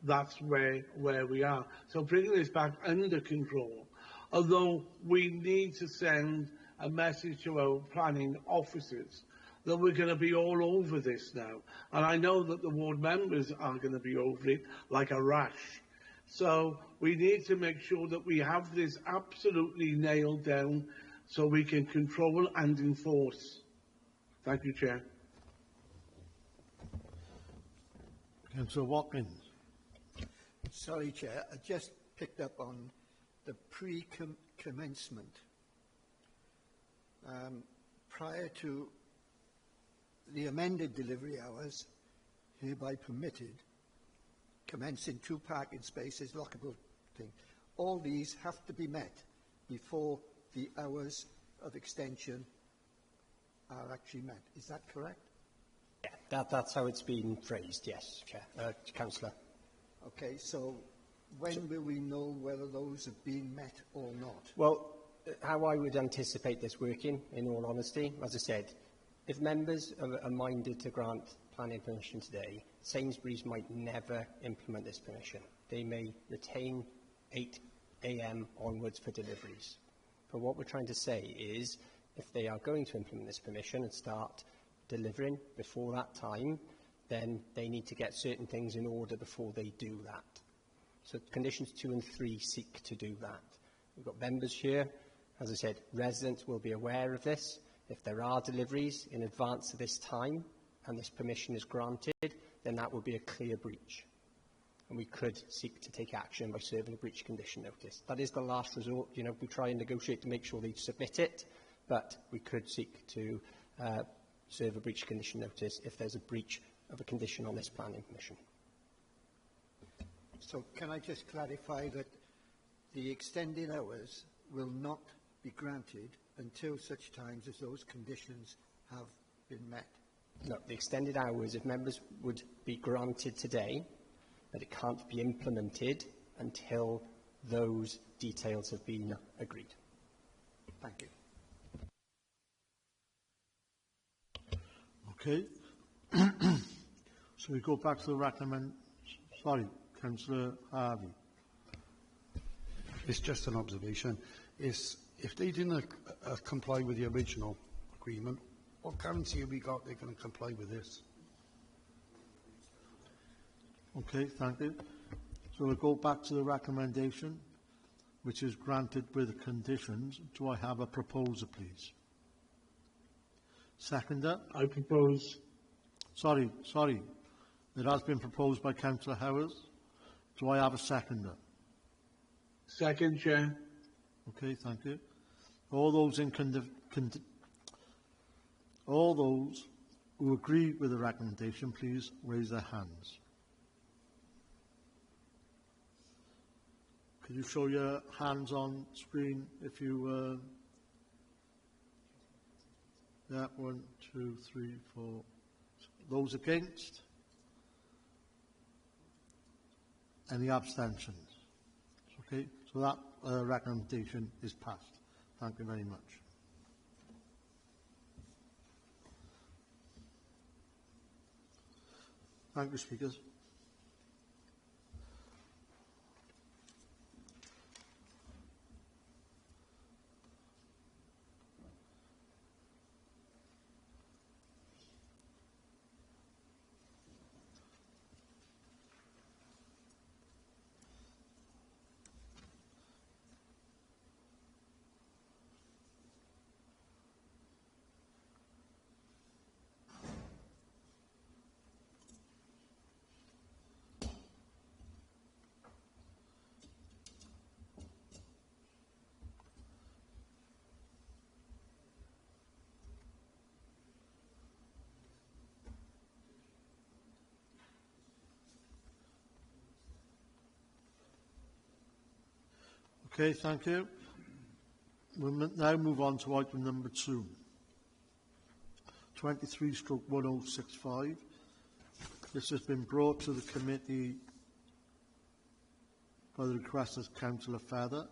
that's where we are. So bringing this back under control, although we need to send a message to our planning officers that we're going to be all over this now. And I know that the ward members are going to be over it like a rash. So we need to make sure that we have this absolutely nailed down so we can control and enforce. Thank you, Chair. Councillor Watkins. Sorry, Chair. I just picked up on the pre-commencement. Prior to the amended delivery hours hereby permitted, commencing 2 parking spaces, lockable thing. All these have to be met before the hours of extension are actually met. Is that correct? Yeah, that's how it's been phrased, yes, Chair. Councillor. Okay, so when will we know whether those have been met or not? Well, how I would anticipate this working, in all honesty, as I said, if members are minded to grant planning permission today, Sainsbury's might never implement this permission. They may retain 8 AM onwards for deliveries. But what we're trying to say is, if they are going to implement this permission and start delivering before that time, then they need to get certain things in order before they do that. So conditions 2 and 3 seek to do that. We've got members here. As I said, residents will be aware of this. If there are deliveries in advance of this time and this permission is granted, then that would be a clear breach. And we could seek to take action by serving a breach condition notice. That is the last resort. You know, we try and negotiate to make sure they submit it, but we could seek to serve a breach condition notice if there's a breach of a condition on this planning permission. So can I just clarify that the extended hours will not be granted until such times as those conditions have been met? No, the extended hours, if members would be granted today, but it can't be implemented until those details have been agreed. Thank you. Okay. So we go back to the recommend. Sorry, Councillor Harvey. It's just an observation. If they didn't comply with the original agreement, what guarantee have we got they're going to comply with this? Okay, thank you. So we'll go back to the recommendation, which is granted with conditions. Do I have a proposer, please? Seconder? I propose. Sorry. It has been proposed by Councillor Howard. Do I have a seconder? Second, Chair. Okay, thank you. All those all those who agree with the recommendation, please raise their hands. Could you show your hands on screen if you... yeah, 1, 2, 3, 4. Those against? Any abstentions? Okay, so that recommendation is passed. Thank you very much. Thank you, speakers. Okay, thank you. We'll now move on to item number 2. 23/1065. This has been brought to the committee by the request of Councillor Fairweather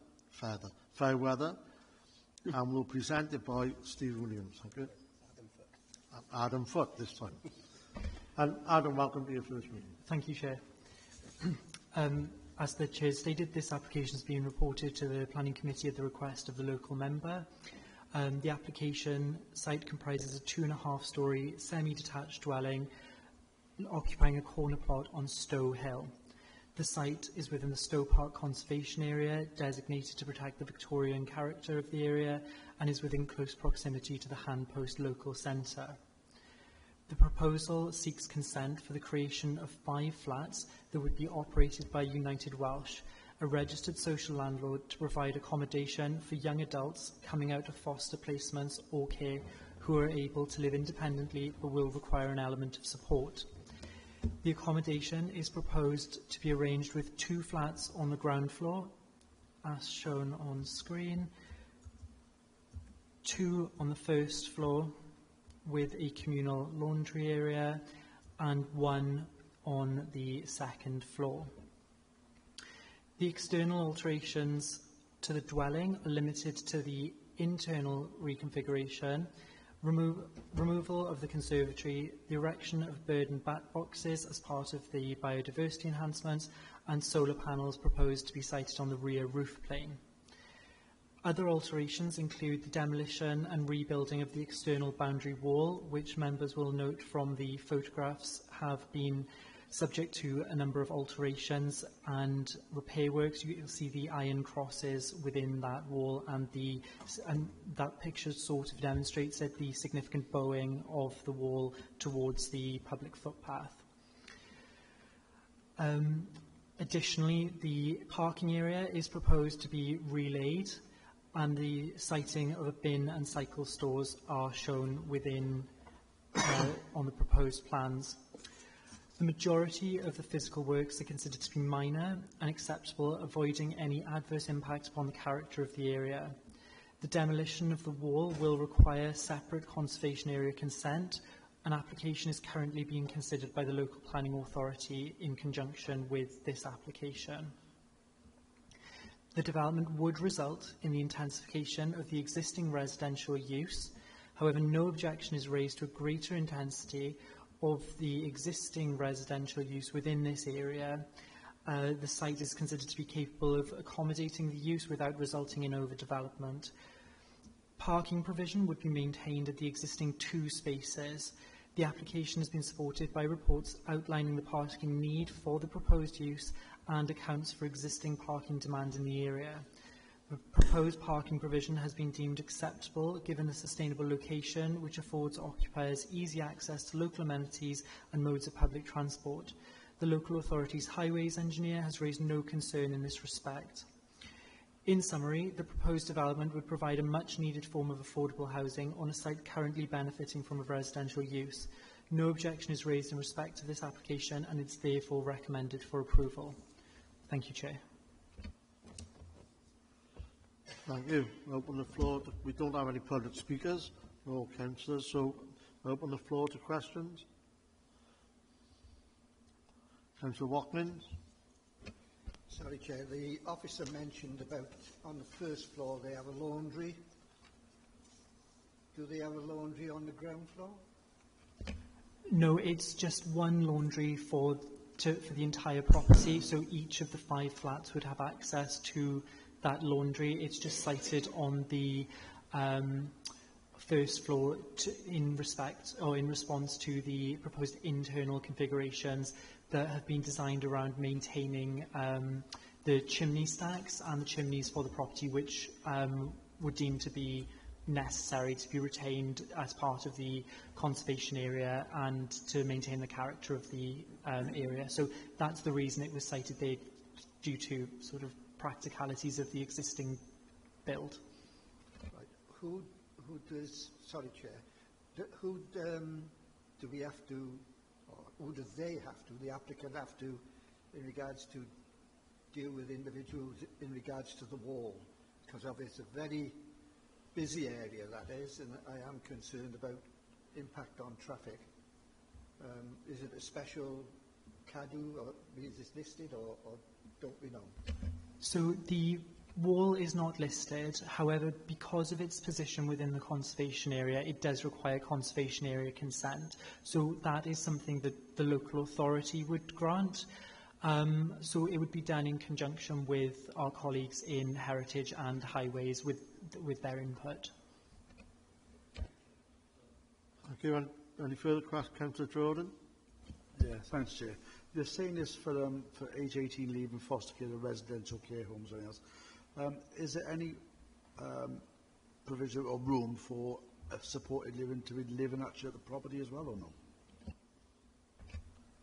and will present it by Steve Williams. Thank you. Adam Foote this time. And Adam, welcome to your first meeting. Thank you, Chair. As the Chair stated, this application has been reported to the Planning Committee at the request of the local member. The application site comprises a 2.5-storey semi-detached dwelling occupying a corner plot on Stowe Hill. The site is within the Stowe Park Conservation Area, designated to protect the Victorian character of the area, and is within close proximity to the Handpost Local Centre. The proposal seeks consent for the creation of 5 flats that would be operated by United Welsh, a registered social landlord, to provide accommodation for young adults coming out of foster placements or care who are able to live independently but will require an element of support. The accommodation is proposed to be arranged with 2 flats on the ground floor, as shown on screen, 2 on the first floor, with a communal laundry area, and 1 on the second floor. The external alterations to the dwelling are limited to the internal reconfiguration, removal of the conservatory, the erection of bird and bat boxes as part of the biodiversity enhancements, and solar panels proposed to be sited on the rear roof plane. Other alterations include the demolition and rebuilding of the external boundary wall, which members will note from the photographs have been subject to a number of alterations and repair works. You'll see the iron crosses within that wall, and that picture sort of demonstrates it, the significant bowing of the wall towards the public footpath. Additionally, the parking area is proposed to be relaid, and the siting of a bin and cycle stores are shown within on the proposed plans. The majority of the physical works are considered to be minor and acceptable, avoiding any adverse impact upon the character of the area. The demolition of the wall will require separate conservation area consent. An application is currently being considered by the local planning authority in conjunction with this application. The development would result in the intensification of the existing residential use. However, no objection is raised to a greater intensity of the existing residential use within this area. The site is considered to be capable of accommodating the use without resulting in overdevelopment. Parking provision would be maintained at the existing 2 spaces. The application has been supported by reports outlining the parking need for the proposed use and accounts for existing parking demand in the area. The proposed parking provision has been deemed acceptable given the sustainable location, which affords occupiers easy access to local amenities and modes of public transport. The local authority's highways engineer has raised no concern in this respect. In summary, the proposed development would provide a much-needed form of affordable housing on a site currently benefiting from a residential use. No objection is raised in respect to this application, and it's therefore recommended for approval. Thank you, Chair. Thank you. Open the floor. We don't have any public speakers or councillors, so open the floor to questions. Councillor Watkins. Sorry, Chair. The officer mentioned about on the first floor they have a laundry. Do they have a laundry on the ground floor? No, it's just one laundry for the entire property, so each of the 5 flats would have access to that laundry. It's just sited on the first floor in response to the proposed internal configurations that have been designed around maintaining the chimney stacks and the chimneys for the property, which were deemed to be necessary to be retained as part of the conservation area and to maintain the character of the area. So that's the reason it was cited there, due to sort of practicalities of the existing build. Right. Who does, sorry Chair, who do we have to, or who do they have to, the applicant have to, in regards to deal with individuals in regards to the wall? Because obviously it's a very busy area that is, and I am concerned about impact on traffic. Is it a special CADU, or is this listed, or don't we know? So the wall is not listed. However, because of its position within the conservation area, it does require conservation area consent. So that is something that the local authority would grant. So it would be done in conjunction with our colleagues in Heritage and Highways with their input. Thank you. Any further questions, Councillor Jordan? Yeah, thanks, Chair. You're saying this for age 18 leaving foster care or residential care homes or anything else. Is there any provision or room for supported living to be living actually at the property as well, or no?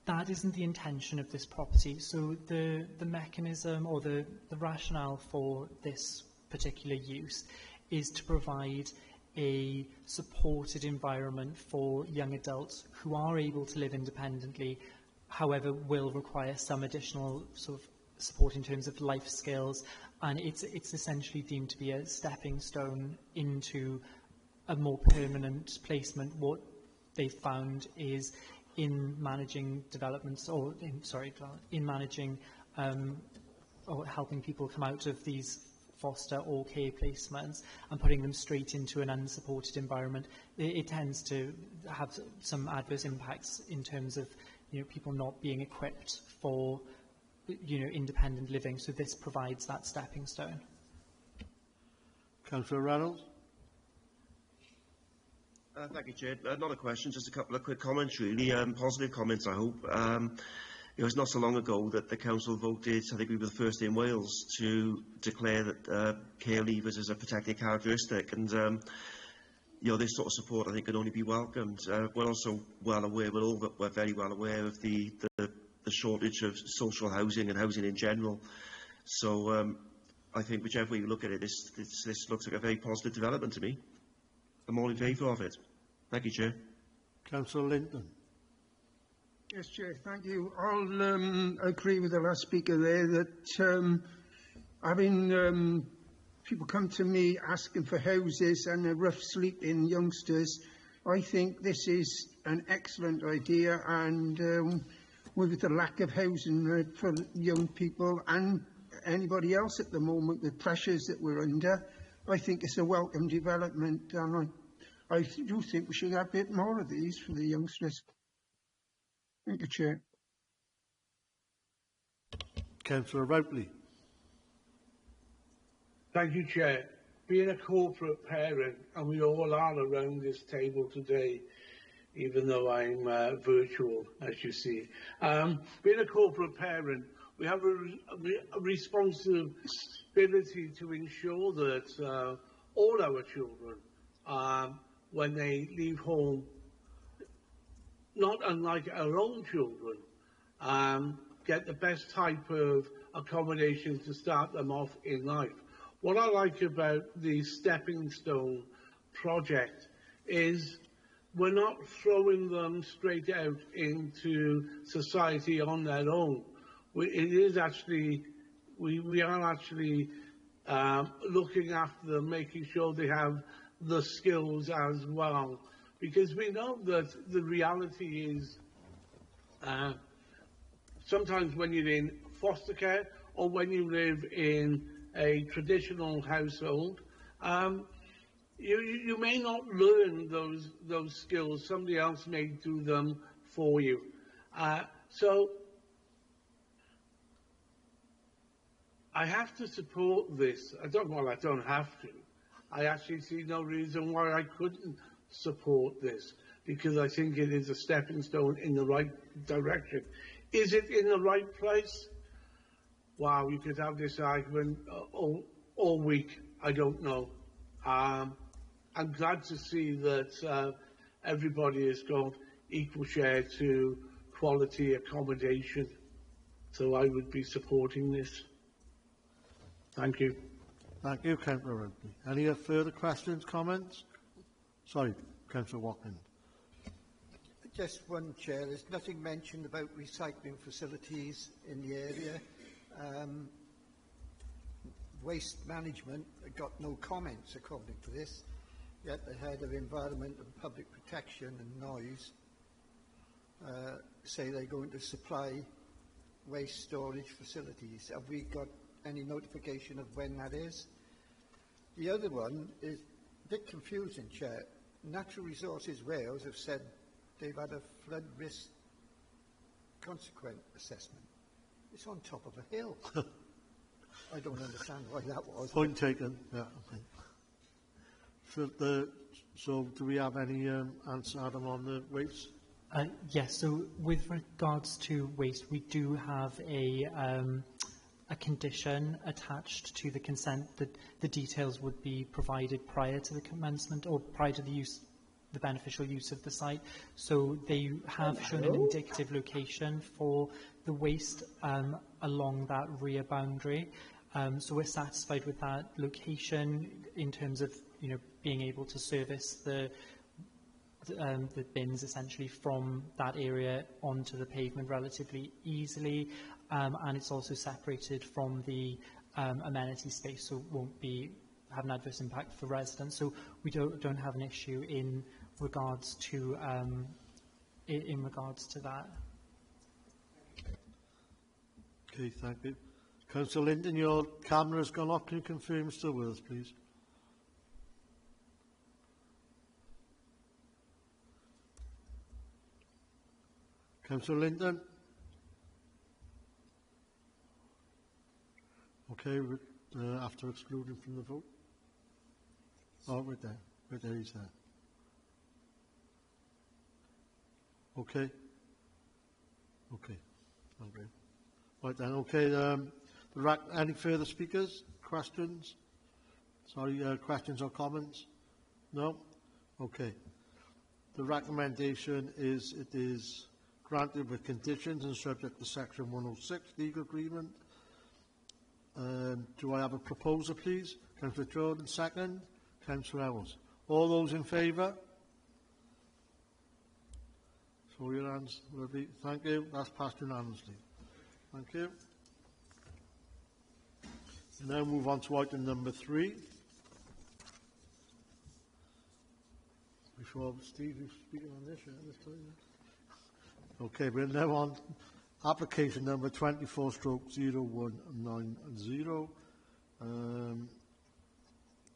That isn't the intention of this property. So the mechanism or the rationale for this particular use is to provide a supported environment for young adults who are able to live independently, however will require some additional sort of support in terms of life skills, and it's essentially deemed to be a stepping stone into a more permanent placement. What they've found is in managing developments, or in managing or helping people come out of these foster or care placements and putting them straight into an unsupported environment, it tends to have some adverse impacts in terms of people not being equipped for independent living. So this provides that stepping stone. Councillor Reynolds. Thank you, Chair. Not a question, just a couple of quick comments, really. Positive comments, I hope. It was not so long ago that the Council voted, I think we were the first in Wales, to declare that care leavers as a protected characteristic. And, this sort of support, I think, can only be welcomed. We're also well aware, we're very well aware of the shortage of social housing and housing in general. So I think whichever way you look at it, this looks like a very positive development to me. I'm all in favour of it. Thank you, Chair. Councillor Linton. Yes, Chair, thank you. I'll agree with the last speaker there that having people come to me asking for houses and a rough sleeping youngsters, I think this is an excellent idea, and with the lack of housing for young people and anybody else at the moment, the pressures that we're under, I think it's a welcome development, and I do think we should have a bit more of these for the youngsters. Thank you, Chair. Councillor Routley. Thank you, Chair. Being a corporate parent, and we all are around this table today, even though I'm virtual, as you see. Being a corporate parent, we have a responsibility to ensure that all our children, when they leave home, not unlike our own children, get the best type of accommodation to start them off in life. What I like about the Stepping Stone project is we're not throwing them straight out into society on their own. We are actually looking after them, making sure they have the skills as well. Because we know that the reality is sometimes when you're in foster care or when you live in a traditional household, you may not learn those skills. Somebody else may do them for you. So I have to support this. I don't have to. I actually see no reason why I couldn't support this, because I think it is a stepping stone in the right direction. Is it in the right place? Wow, you could have this argument all week. I don't know. I'm glad to see that everybody has got equal share to quality accommodation. So I would be supporting this. Thank you. Thank you, Councillor Routley. Any further questions, comments? Sorry, Councillor Watkins. Just one, Chair. There's nothing mentioned about recycling facilities in the area. Waste management got no comments according to this, yet the head of Environment and Public Protection and Noise say they're going to supply waste storage facilities. Have we got any notification of when that is? The other one is a bit confusing, Chair. Natural Resources Wales have said they've had a flood risk consequent assessment. It's on top of a hill. I don't understand why that was. Point taken. Yeah. Okay. So do we have any answer, Adam, on the waste? Yes. So with regards to waste, we do have a condition attached to the consent that the details would be provided prior to the commencement or prior to the beneficial use of the site. So they have shown an indicative location for the waste along that rear boundary. So we're satisfied with that location in terms of being able to service the bins essentially from that area onto the pavement relatively easily, and it's also separated from the amenity space, so it won't have an adverse impact for residents. So we don't have an issue in regards to that. Okay, thank you. Councillor Linton, your camera's gone off. Can you confirm you're still with us, please? Councillor Linton? Okay, after excluding from the vote. Oh, right there. Right there, he's there. Okay. Okay. Okay. Right then, okay. Any further speakers? Questions? Sorry, questions or comments? No? Okay. The recommendation is it is granted with conditions and subject to Section 106 legal agreement. Do I have a proposer, please? Councillor Jordan, second. Councillor Ellis. All those in favour? Show your hands. Lovely. Thank you. That's passed unanimously. Thank you. We now move on to item number 3. Before Steve is speaking on this, this time. Okay, we're now on application number 24/0190.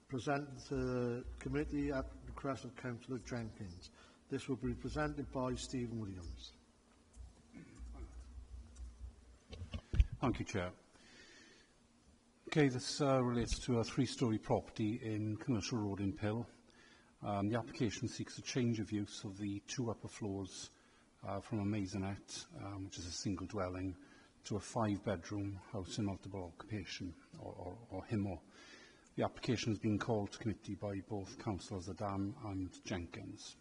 Presented to the committee at the request of Councillor Jenkins. This will be presented by Stephen Williams. Thank you, Chair. Okay, this relates to a 3-storey property in Commercial Road in Pill. The application seeks a change of use of the 2 upper floors from a maisonette, which is a single dwelling, to a 5-bedroom house in multiple occupation, or HIMO. The application has been called to committee by both Councillors Adam and Jenkins.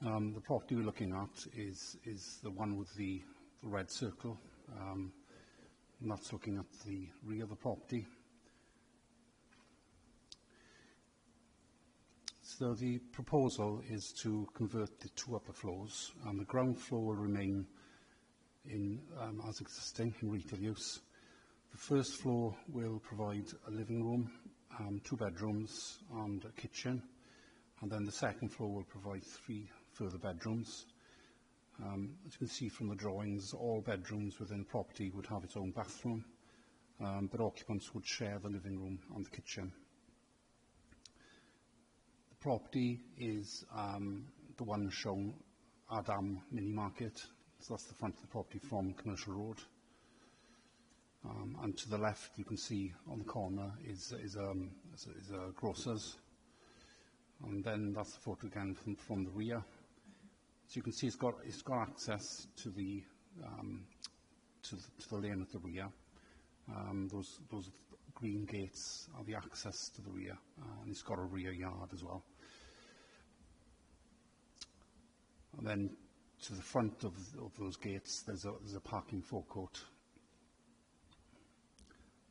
The property we're looking at is the one with the red circle, and that's looking at the rear of the property. So the proposal is to convert the 2 upper floors, and the ground floor will remain as existing in retail use. The first floor will provide a living room, 2 bedrooms and a kitchen, and then the second floor will provide 3 further bedrooms. As you can see from the drawings, all bedrooms within the property would have its own bathroom, but occupants would share the living room and the kitchen. The property is the one shown Adam Mini Market, so that's the front of the property from Commercial Road. And to the left, you can see on the corner is a grocer's, and then that's the photo again from the rear. So you can see it's got access to the lane at the rear. Those green gates are the access to the rear, and it's got a rear yard as well. And then to the front of those gates, there's a parking forecourt.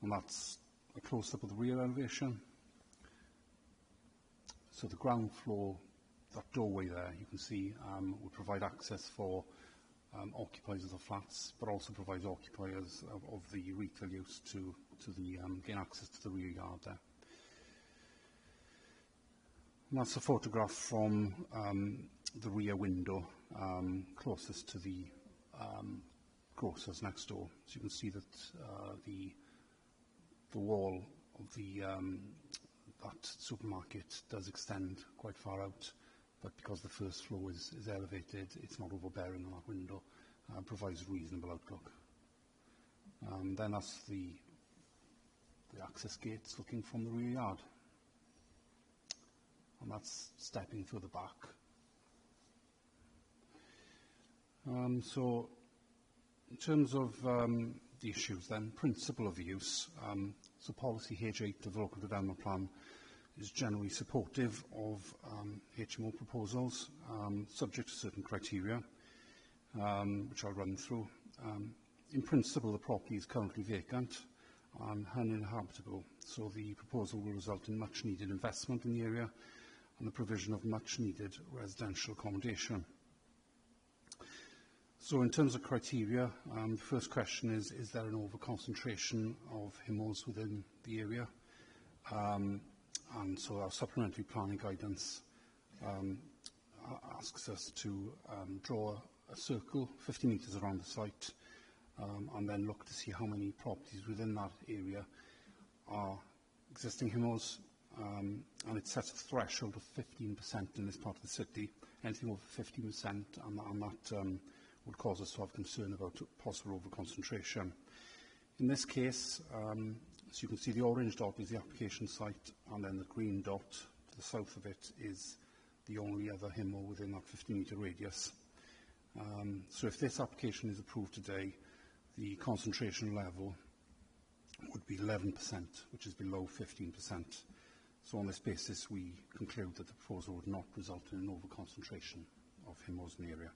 And that's a close-up of the rear elevation. So the ground floor, that doorway there, you can see, will provide access for occupiers of the flats, but also provides occupiers of the retail use to gain access to the rear yard there. And that's a photograph from the rear window closest to the grocers next door. So you can see that the wall of that supermarket does extend quite far out, but because the first floor is elevated, it's not overbearing on that window, provides a reasonable outlook. Then that's the access gates looking from the rear yard, and that's stepping further back. So in terms of the issues then, principle of use, so policy H8 of the local development plan is generally supportive of HMO proposals, subject to certain criteria, which I'll run through. In principle, the property is currently vacant and uninhabitable, so the proposal will result in much needed investment in the area and the provision of much needed residential accommodation. So in terms of criteria, the first question is there an over-concentration of HMOs within the area? And so our supplementary planning guidance asks us to draw a circle 50 metres around the site, and then look to see how many properties within that area are existing HMOs, and it sets a threshold of 15% in this part of the city. Anything over 15%, and that would cause us to have concern about possible over-concentration. In this case, So you can see the orange dot is the application site, and then the green dot to the south of it is the only other HIMO within that 50-metre radius. So if this application is approved today, the concentration level would be 11%, which is below 15%. So on this basis, we conclude that the proposal would not result in an over-concentration of HIMOs in the area.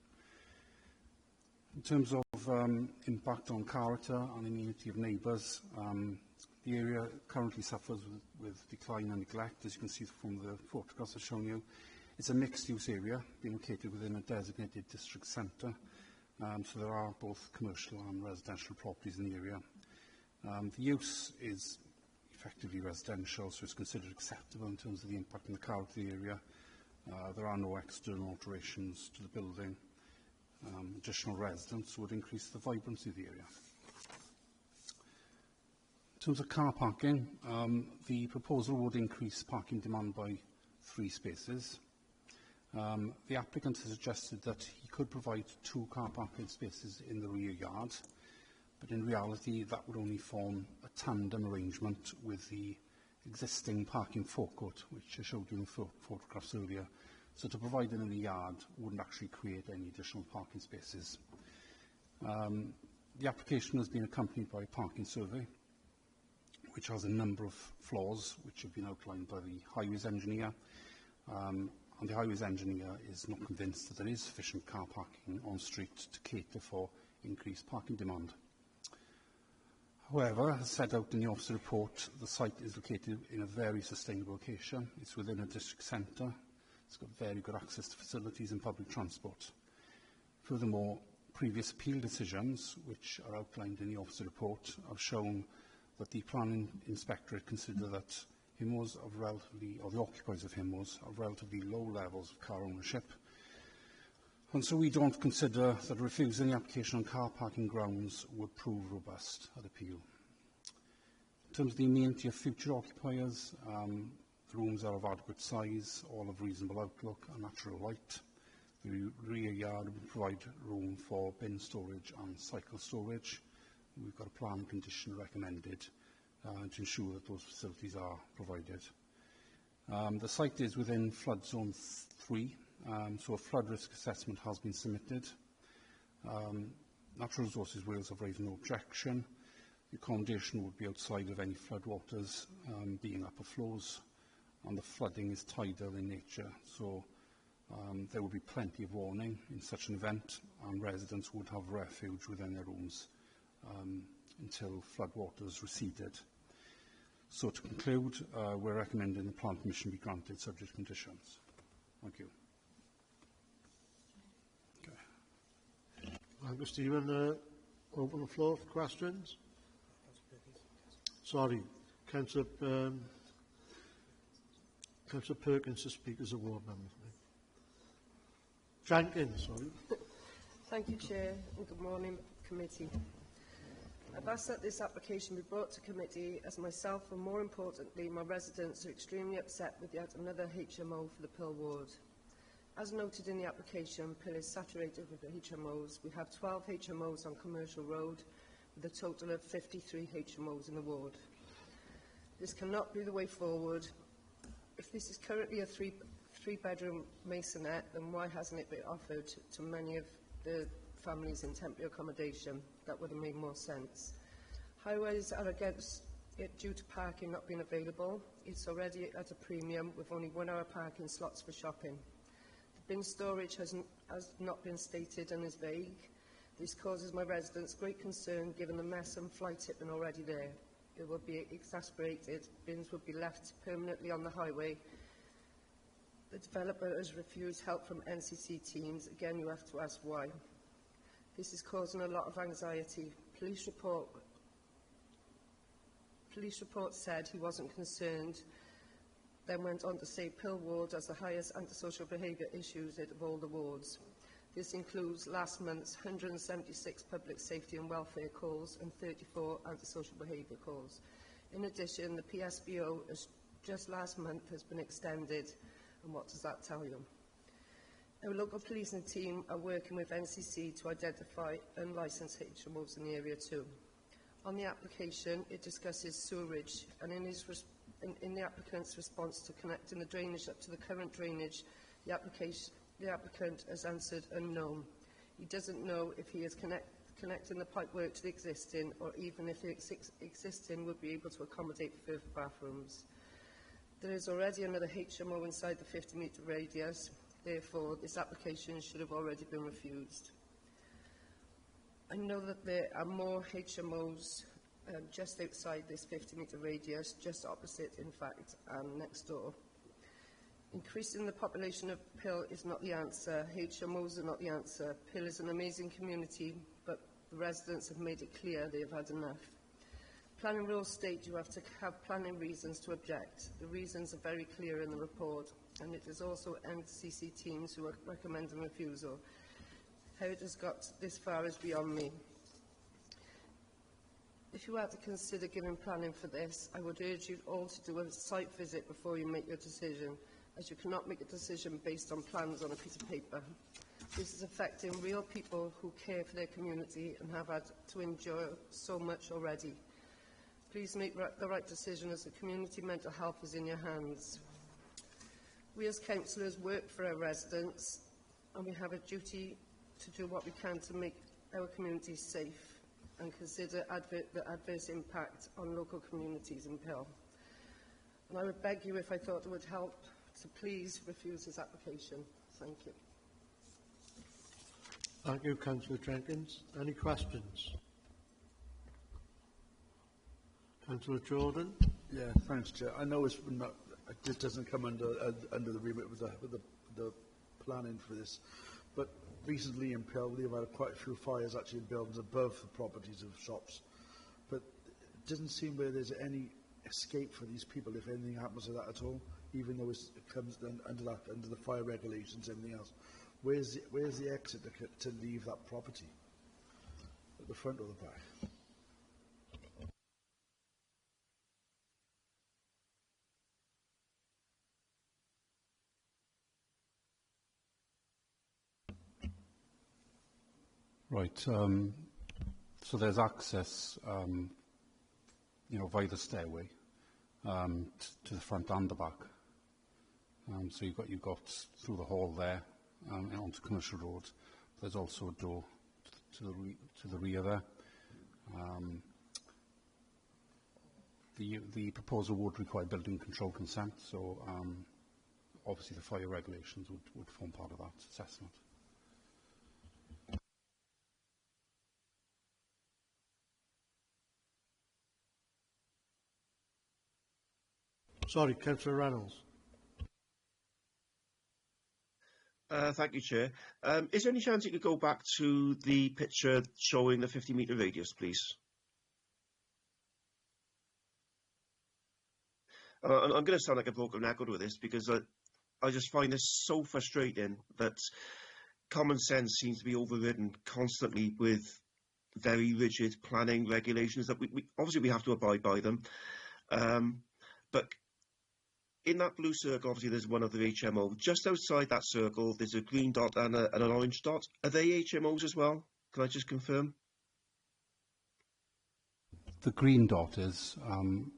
In terms of impact on character and immunity of neighbours, the area currently suffers with decline and neglect, as you can see from the photographs I've shown you. It's a mixed-use area, being located within a designated district centre, so there are both commercial and residential properties in the area. The use is effectively residential, so it's considered acceptable in terms of the impact on the character of the area. There are no external alterations to the building. Additional residents would increase the vibrancy of the area. In terms of car parking, the proposal would increase parking demand by 3 spaces. The applicant has suggested that he could provide 2 car parking spaces in the rear yard, but in reality that would only form a tandem arrangement with the existing parking forecourt, which I showed you in the photographs earlier. So to provide it in the yard wouldn't actually create any additional parking spaces. The application has been accompanied by a parking survey, which has a number of flaws which have been outlined by the highways engineer. And the highways engineer is not convinced that there is sufficient car parking on street to cater for increased parking demand. However, as set out in the officer report, the site is located in a very sustainable location. It's within a district centre. It's got very good access to facilities and public transport. Furthermore, previous appeal decisions, which are outlined in the officer report, have shown that the planning inspectorate consider that HIMOs of relatively, or the occupiers of HIMOs, have relatively low levels of car ownership. And so we don't consider that refusing the application on car parking grounds would prove robust at appeal. In terms of the amenity of future occupiers, the rooms are of adequate size, all of reasonable outlook and natural light. The rear yard will provide room for bin storage and cycle storage. We've got a plan condition recommended to ensure that those facilities are provided. The site is within flood zone 3, so a flood risk assessment has been submitted. Natural Resources Wales have raised no objection. The accommodation would be outside of any floodwaters, being upper floors, and the flooding is tidal in nature, so there would be plenty of warning in such an event, and residents would have refuge within their rooms until floodwaters receded. So to conclude, we're recommending the plan permission be granted subject to conditions. Thank you. Thank you, Stephen. Open the floor for questions. Sorry, Councillor Perkins to speak as a ward member. Jenkins, sorry. Thank you, Chair, and good morning, committee. I've asked that this application be brought to committee as myself, and more importantly, my residents are extremely upset with yet another HMO for the Pill ward. As noted in the application, Pill is saturated with HMOs. We have 12 HMOs on Commercial Road, with a total of 53 HMOs in the ward. This cannot be the way forward. If this is currently a three-bedroom masonette, then why hasn't it been offered to many of the families in temporary accommodation? That would have made more sense. Highways are against it due to parking not being available. It's already at a premium with only 1 hour parking slots for shopping. The bin storage has not been stated and is vague. This causes my residents great concern given the mess and fly tipping already there. It will be exasperated. Bins will be left permanently on the highway. The developer has refused help from NCC teams. Again, you have to ask why. This is causing a lot of anxiety. Police report said he wasn't concerned, then went on to say Pill ward has the highest antisocial behaviour issues of all the wards. This includes last month's 176 public safety and welfare calls and 34 antisocial behaviour calls. In addition, the PSBO just last month has been extended, and what does that tell you? Our local policing team are working with NCC to identify unlicensed HMOs in the area too. On the application, it discusses sewerage, and in the applicant's response to connecting the drainage up to the current drainage, the applicant has answered unknown. He doesn't know if he is connecting the pipework to the existing, or even if the existing would be able to accommodate further bathrooms. There is already another HMO inside the 50-metre radius, therefore this application should have already been refused. I know that there are more HMOs just outside this 50-metre radius, just opposite, in fact, and next door. Increasing the population of Pill is not the answer. HMOs are not the answer. Pill is an amazing community, but the residents have made it clear they have had enough. Planning rules state you have to have planning reasons to object. The reasons are very clear in the report, and it is also NCC teams who are recommending refusal. How it has got this far is beyond me. If you are to consider giving planning for this, I would urge you all to do a site visit before you make your decision, as you cannot make a decision based on plans on a piece of paper. This is affecting real people who care for their community and have had to endure so much already. Please make the right decision, as the community mental health is in your hands. We as councillors work for our residents, and we have a duty to do what we can to make our communities safe and consider the adverse impact on local communities in Pill. And I would beg you, if I thought it would help, to please refuse this application. Thank you. Thank you, Councillor Jenkins. Any questions? Councillor Jordan. Yeah, thanks, Chair. I know it's not, this doesn't come under the remit with the planning for this, but recently in Pill, we've had quite a few fires actually in buildings above the properties of shops. But it doesn't seem where there's any escape for these people if anything happens to that at all, even though it comes under the fire regulations and everything else. Where's the exit to leave that property? At the front or the back? Right. So there's access, via the stairway to the front and the back. So you've got through the hall there and onto Commercial Road. There's also a door to the rear there. The proposal would require building control consent, so obviously the fire regulations would form part of that assessment. Sorry, Councillor Reynolds. Thank you, Chair. Is there any chance you could go back to the picture showing the 50-metre radius, please? I'm going to sound like a broken record with this, because I just find this so frustrating that common sense seems to be overridden constantly with very rigid planning regulations that we obviously we have to abide by them. But in that blue circle, obviously, there's one other HMO. Just outside that circle, there's a green dot and an orange dot. Are they HMOs as well? Can I just confirm? The green dot is, I'm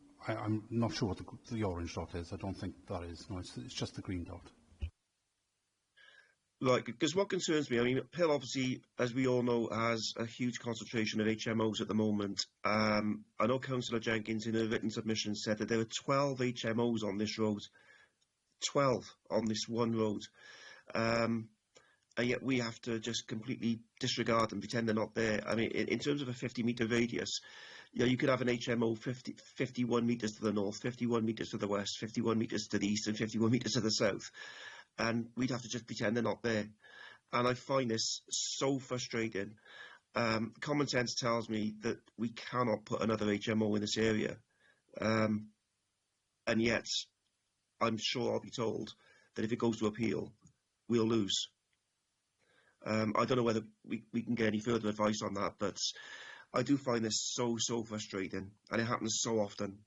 not sure what the orange dot is. I don't think that is. No, it's just the green dot. Right, because what concerns me, I mean, Pill obviously, as we all know, has a huge concentration of HMOs at the moment. I know Councillor Jenkins in her written submission said that there are 12 HMOs on this road. 12 on this one road. And yet we have to just completely disregard them, pretend they're not there. I mean, in terms of a 50-metre radius, you could have an HMO 51 metres to the north, 51 metres to the west, 51 metres to the east, and 51 metres to the south. And we'd have to just pretend they're not there. And I find this so frustrating. Common sense tells me that we cannot put another HMO in this area. And yet, I'm sure I'll be told that if it goes to appeal, we'll lose. I don't know whether we can get any further advice on that, but I do find this so frustrating. And it happens so often.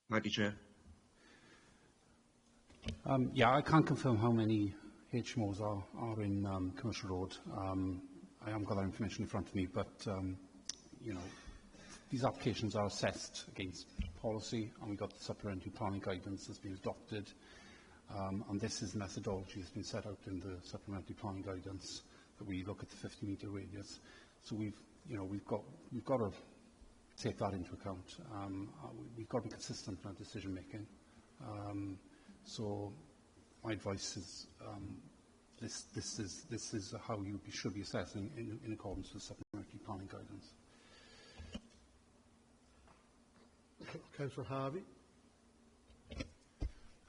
Thank you, Chair. Yeah, I can't confirm how many HMOs are in Commercial Road. I haven't got that information in front of me, but these applications are assessed against policy, and we've got the supplementary planning guidance that's been adopted, and this is the methodology that's been set out in the supplementary planning guidance that we look at the 50-metre radius. So we've got to take that into account. We've got to be consistent in our decision making. So my advice is this is how you should be assessing in accordance with supplementary planning guidance. Councillor Harvey.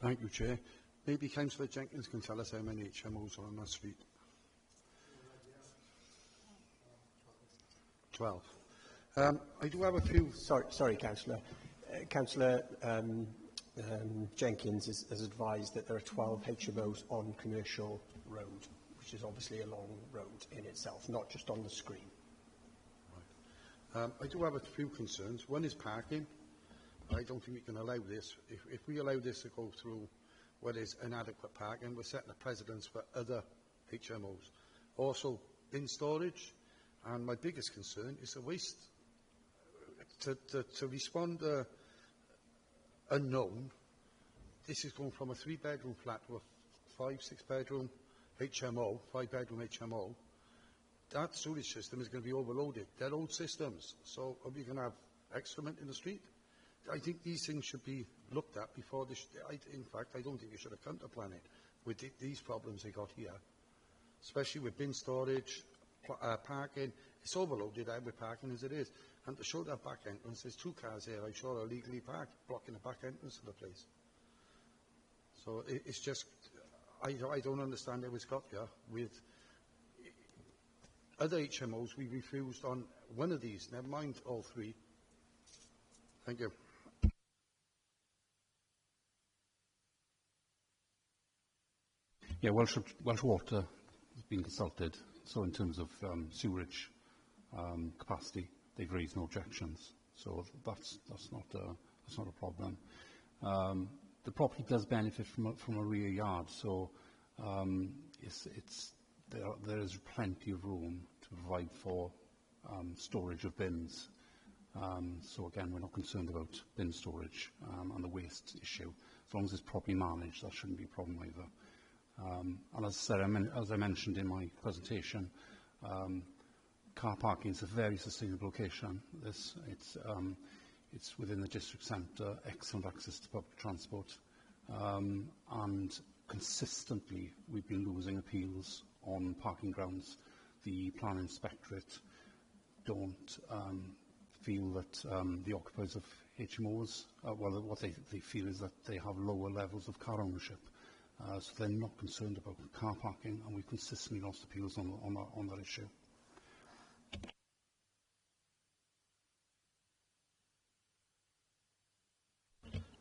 Thank you, Chair. Maybe Councillor Jenkins can tell us how many HMOs are on that street. 12. I do have a few... Sorry, Councillor. Councillor Jenkins has advised that there are 12 HMOs on Commercial Road, which is obviously a long road in itself, not just on the screen. Right. I do have a few concerns. One is parking. I don't think we can allow this. If we allow this to go through what is inadequate parking, we're setting a precedence for other HMOs. Also, bin storage. And my biggest concern is the waste. To respond unknown, this is going from a 3-bedroom flat to a 5-, 6-bedroom HMO, 5-bedroom HMO. That sewage system is going to be overloaded. They're old systems, so are we going to have excrement in the street? I think these things should be looked at before this. In fact, I don't think you should have come to planning with these problems they got here, especially with bin storage, parking. It's overloaded out with parking as it is. And to show that back entrance, there's 2 cars here, I'm sure, are legally parked, blocking the back entrance to the place. So it's just, I don't understand how it's got here. With other HMOs, we refused on one of these, never mind all 3. Thank you. Yeah, Welsh Water has been consulted. So in terms of sewerage capacity, they've raised no objections. So that's not a problem. The property does benefit from a rear yard, so there is plenty of room to provide for storage of bins. So again, we're not concerned about bin storage and the waste issue. As long as it's properly managed, that shouldn't be a problem either. And as I mentioned in my presentation, car parking is a very sustainable location. It's within the district centre, excellent access to public transport, and consistently we've been losing appeals on parking grounds. The Planning Inspectorate don't feel that the occupiers of HMOs, what they feel is that they have lower levels of car ownership. So they're not concerned about car parking, and we've consistently lost appeals on that issue.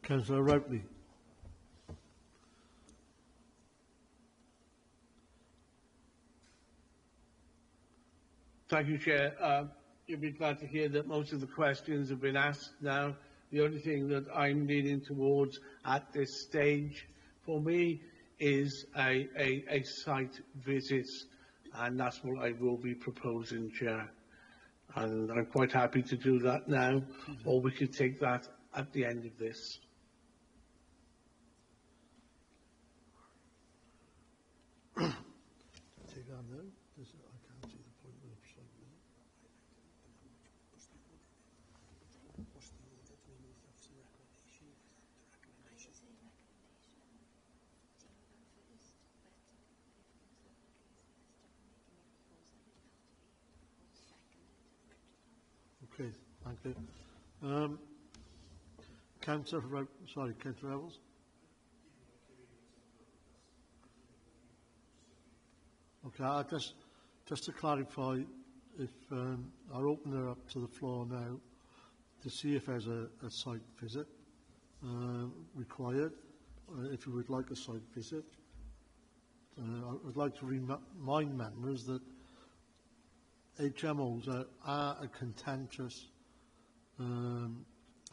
Councillor Routley. Thank you, Chair. You'll be glad to hear that most of the questions have been asked now. The only thing that I'm leaning towards at this stage for me is a site visit, and that's what I will be proposing, Chair. And I'm quite happy to do that now, or we could take that at the end of this. Take that now. I can't see the point with the site visit. Okay, thank you. Councillor Evans. Okay, just to clarify, if I'll open it up to the floor now to see if there's a site visit required. If you would like a site visit, I would like to remind members that HMOs are a contentious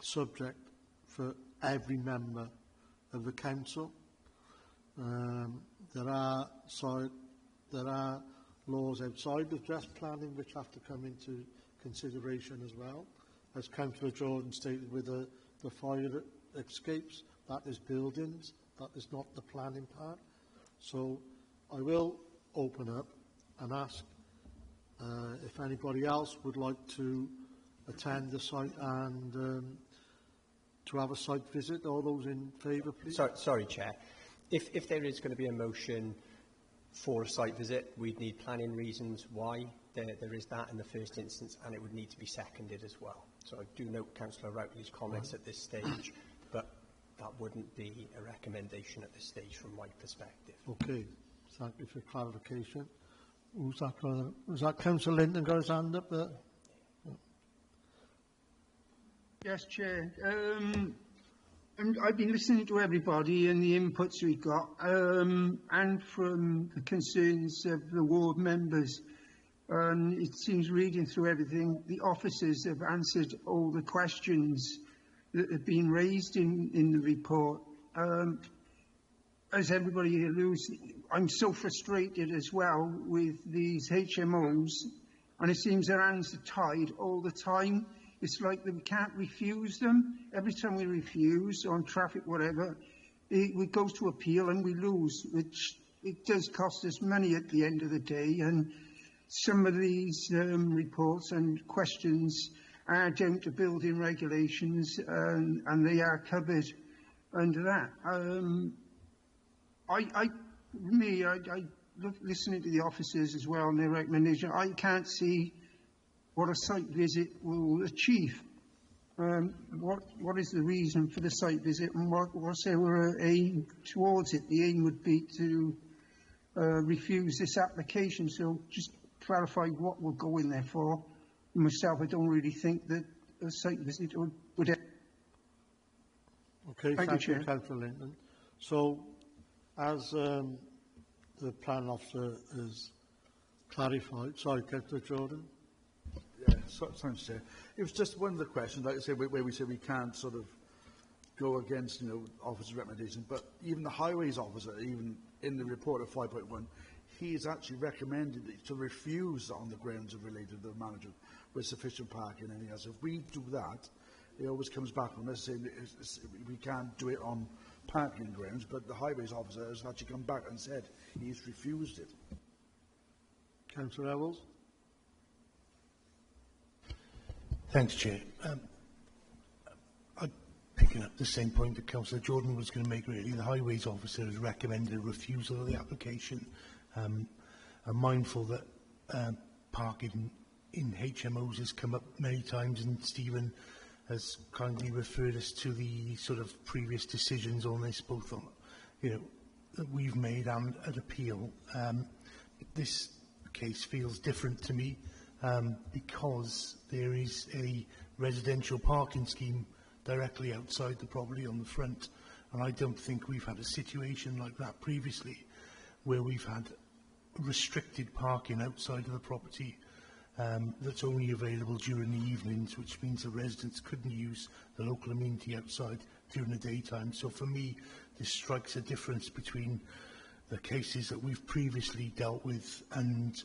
subject for every member of the council. There are laws outside of just planning which have to come into consideration as well. as Councillor Jordan stated, with the fire escapes, that is buildings, that is not the planning part. So I will open up and ask if anybody else would like to attend the site and to have a site visit. All those in favour, please. Sorry, Chair. If there is going to be a motion for a site visit, we'd need planning reasons why there is that in the first instance, and it would need to be seconded as well. So I do note Councillor Routley's comments at this stage, but that wouldn't be a recommendation at this stage from my perspective. Okay, thank you for clarification. Was that Councillor Linton got his hand up there? Yes, Chair. And I've been listening to everybody and the inputs we got, and from the concerns of the ward members. It seems, reading through everything, the officers have answered all the questions that have been raised in the report. As everybody alludes, I'm so frustrated as well with these HMOs, and it seems their hands are tied all the time. It's like that we can't refuse them. Every time we refuse on traffic, whatever, it goes to appeal and we lose, which it does cost us money at the end of the day. And some of these reports and questions are down to building regulations, and they are covered under that. Listening to the officers as well and their recommendation, I can't see what a site visit will achieve. What is the reason for the site visit, and what's our aim towards it? The aim would be to refuse this application. So just clarify what we're going there for. Myself, I don't really think that a site visit would Okay, thank you, Chair. Councillor Linton. So, as the planning officer has clarified, sorry, Councillor Jordan. Yeah, thanks, Chair. It was just one of the questions, like I say, where we say we can't sort of go against, officer's recommendation, but even the highways officer, even in the report of 5.1, he has actually recommended to refuse on the grounds of related to the management with sufficient parking and anything else. If we do that, it always comes back on us saying we can't do it on parking grounds, but the highways officer has actually come back and said he's refused it. Councillor Ewells. Thanks, Chair. I'm picking up the same point that Councillor Jordan was going to make, really. The highways officer has recommended a refusal of the application. I'm mindful that parking in HMOs has come up many times, and Stephen has kindly referred us to the sort of previous decisions on this, both on, that we've made and at appeal. This case feels different to me because there is a residential parking scheme directly outside the property on the front, and I don't think we've had a situation like that previously, where we've had restricted parking outside of the property that's only available during the evenings, which means the residents couldn't use the local amenity outside during the daytime. So for me, this strikes a difference between the cases that we've previously dealt with and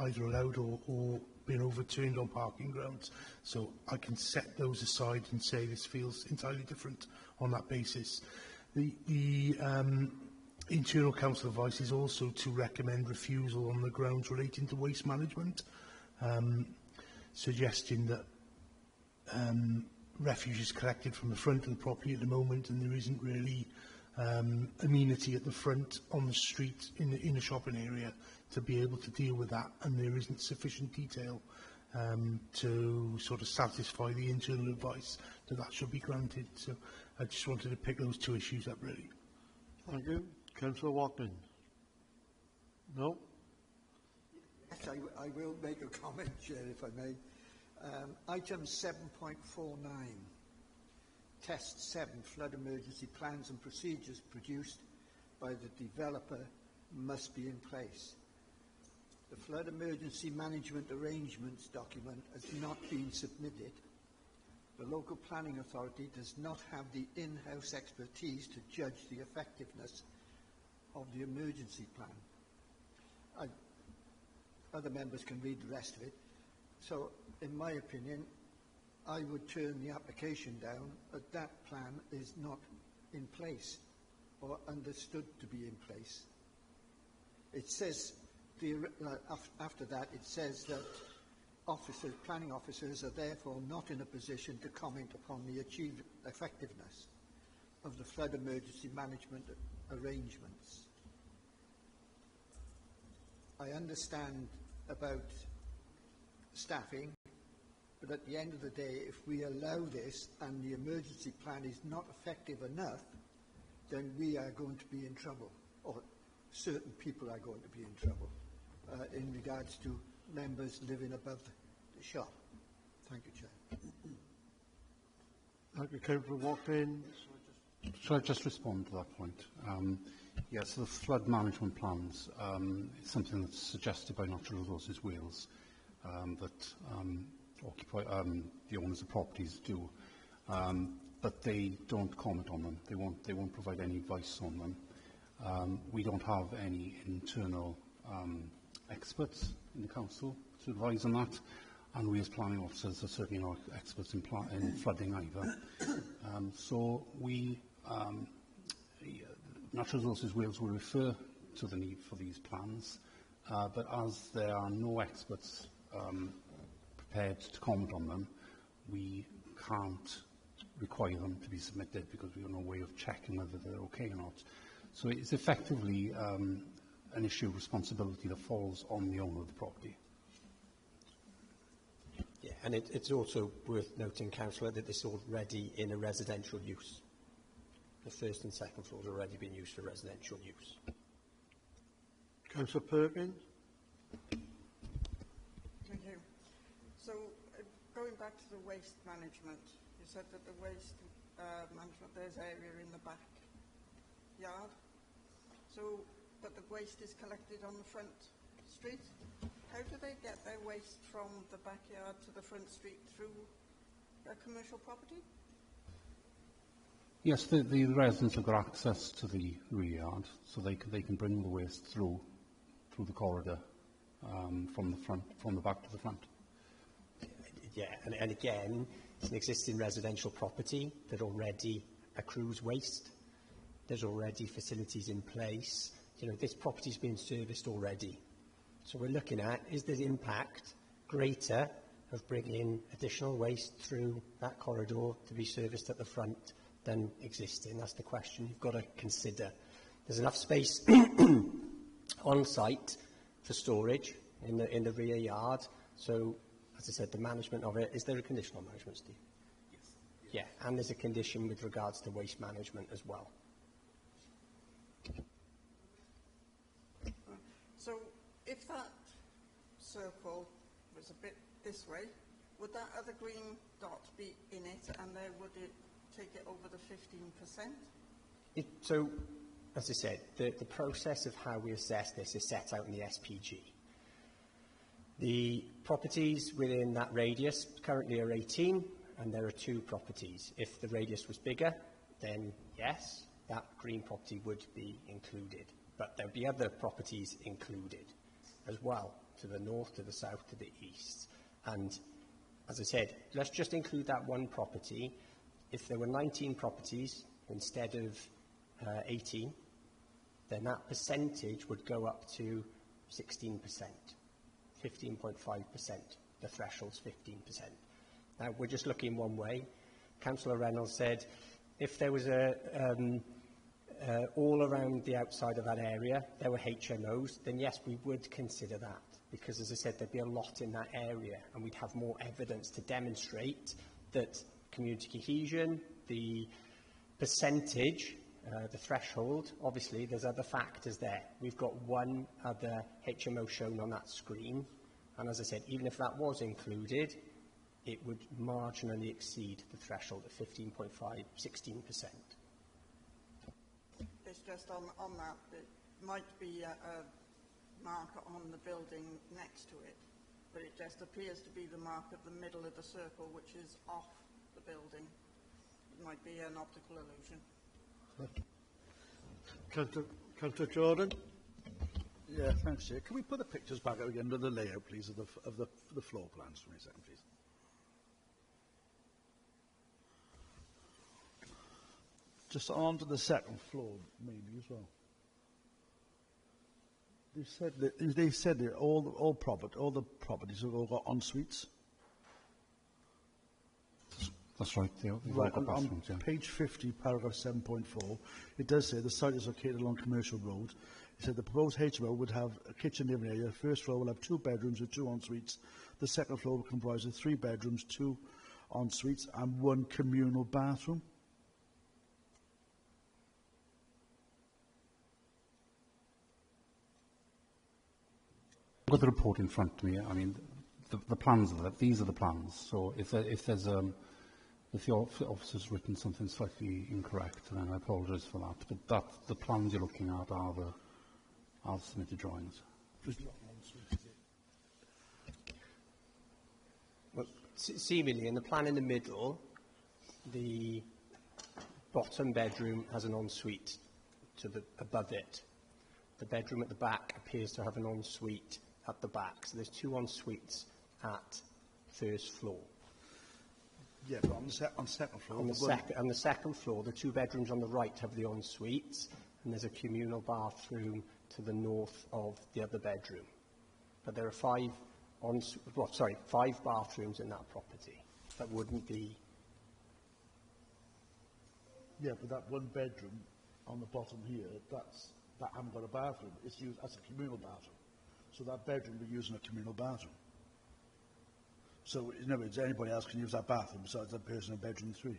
either allowed or been overturned on parking grounds. So I can set those aside and say this feels entirely different on that basis. The internal council advice is also to recommend refusal on the grounds relating to waste management, suggesting that refuse is collected from the front of the property at the moment, and there isn't really amenity at the front on the street in a shopping area to be able to deal with that, and there isn't sufficient detail to sort of satisfy the internal advice that should be granted. So I just wanted to pick those two issues up, really. Thank you. Councillor Watkins. No? Yes, I will make a comment, Chair, if I may. Item 7.49, Test 7, flood emergency plans and procedures produced by the developer must be in place. The flood emergency management arrangements document has not been submitted. The local planning authority does not have the in-house expertise to judge the effectiveness of the emergency plan. Other members can read the rest of it. So, in my opinion, I would turn the application down, but that plan is not in place or understood to be in place. It says, after that, it says that planning officers are therefore not in a position to comment upon the achieved effectiveness of the flood emergency management arrangements. I understand about staffing, but at the end of the day, if we allow this and the emergency plan is not effective enough, then we are going to be in trouble, or certain people are going to be in trouble in regards to members living above the shop. Thank you, Chair. Thank you, Councillor Watkins. Shall I just respond to that point? Yes, the flood management plans is something that's suggested by Natural Resources Wales that the owners of properties do, but they don't comment on them. They won't provide any advice on them. We don't have any internal experts in the council to advise on that, and we as planning officers are certainly not experts in flooding either. So we, Natural Resources Wales will refer to the need for these plans, but as there are no experts prepared to comment on them, we can't require them to be submitted because we have no way of checking whether they're okay or not. So it's effectively an issue of responsibility that falls on the owner of the property. Yeah, and it's also worth noting, Councillor, that this is already in a residential use. The first and second floors have already been used for residential use. Councillor Perkins. Thank you. So, going back to the waste management, you said that the waste management, there's area in the back yard. So, but the waste is collected on the front street. How do they get their waste from the backyard to the front street through a commercial property? Yes, the residents have got access to the rear yard, so they can bring the waste through the corridor from the back to the front. Yeah, and again, it's an existing residential property that already accrues waste. There's already facilities in place. You know, this property's been serviced already. So we're looking at, is the impact greater of bringing additional waste through that corridor to be serviced at the front than existing? That's the question you've got to consider. There's enough space on site for storage in the rear yard. So, as I said, the management of it, is there a condition on management, Steve? Yes. Yeah, and there's a condition with regards to waste management as well. So, if that circle was a bit this way, would that other green dot be in it, and then would it take it over the 15%? So, as I said, the process of how we assess this is set out in the SPG. The properties within that radius currently are 18, and there are 2 properties. If the radius was bigger, then yes, that green property would be included. But there would be other properties included as well, to the north, to the south, to the east. And as I said, let's just include that one property. If there were 19 properties instead of 18, then that percentage would go up to 16%, 15.5%. The threshold's 15%. Now, we're just looking one way. Councillor Reynolds said if there was all around the outside of that area, there were HMOs, then yes, we would consider that. Because, as I said, there'd be a lot in that area, and we'd have more evidence to demonstrate that community cohesion, the percentage, the threshold, obviously there's other factors there. We've got one other HMO shown on that screen, and as I said, even if that was included, it would marginally exceed the threshold of 15.5, 16%. It's just on that, it might be a marker on the building next to it, but it just appears to be the mark of the middle of the circle, which is off the building. It might be an optical illusion. Councillor Jordan. Yeah, thanks, Chair. Can we put the pictures back out again of the layout, please, of the floor plans for me a second, please? Just on to the second floor, maybe, as well. They said that all the properties have all got en suites. That's right, they've all Right, got bathrooms, yeah. on page 50, paragraph 7.4, it does say the site is located along Commercial Road. It said the proposed HMO would have a kitchen living area. The first floor will have 2 bedrooms with 2 en suites. The second floor will comprise of 3 bedrooms, 2 en suites, and 1 communal bathroom. I've got the report in front of me. I mean, the plans are that. These are the plans. So if the officer's written something slightly incorrect, then I apologise for that. But the plans you're looking at are the submitted drawings. Well, seemingly, in the plan in the middle, the bottom bedroom has an ensuite above it. The bedroom at the back appears to have an ensuite at the back. So there's 2 ensuites at first floor. Yeah, but on second floor. On the second floor, the 2 bedrooms on the right have the ensuites, and there's a communal bathroom to the north of the other bedroom. But there are 5 bathrooms in that property. That wouldn't be. Yeah, but that 1 bedroom on the bottom here, that hasn't got a bathroom. It's used as a communal bathroom. So that bedroom will be using a communal bathroom. So, in other words, anybody else can use that bathroom besides that person in bedroom 3.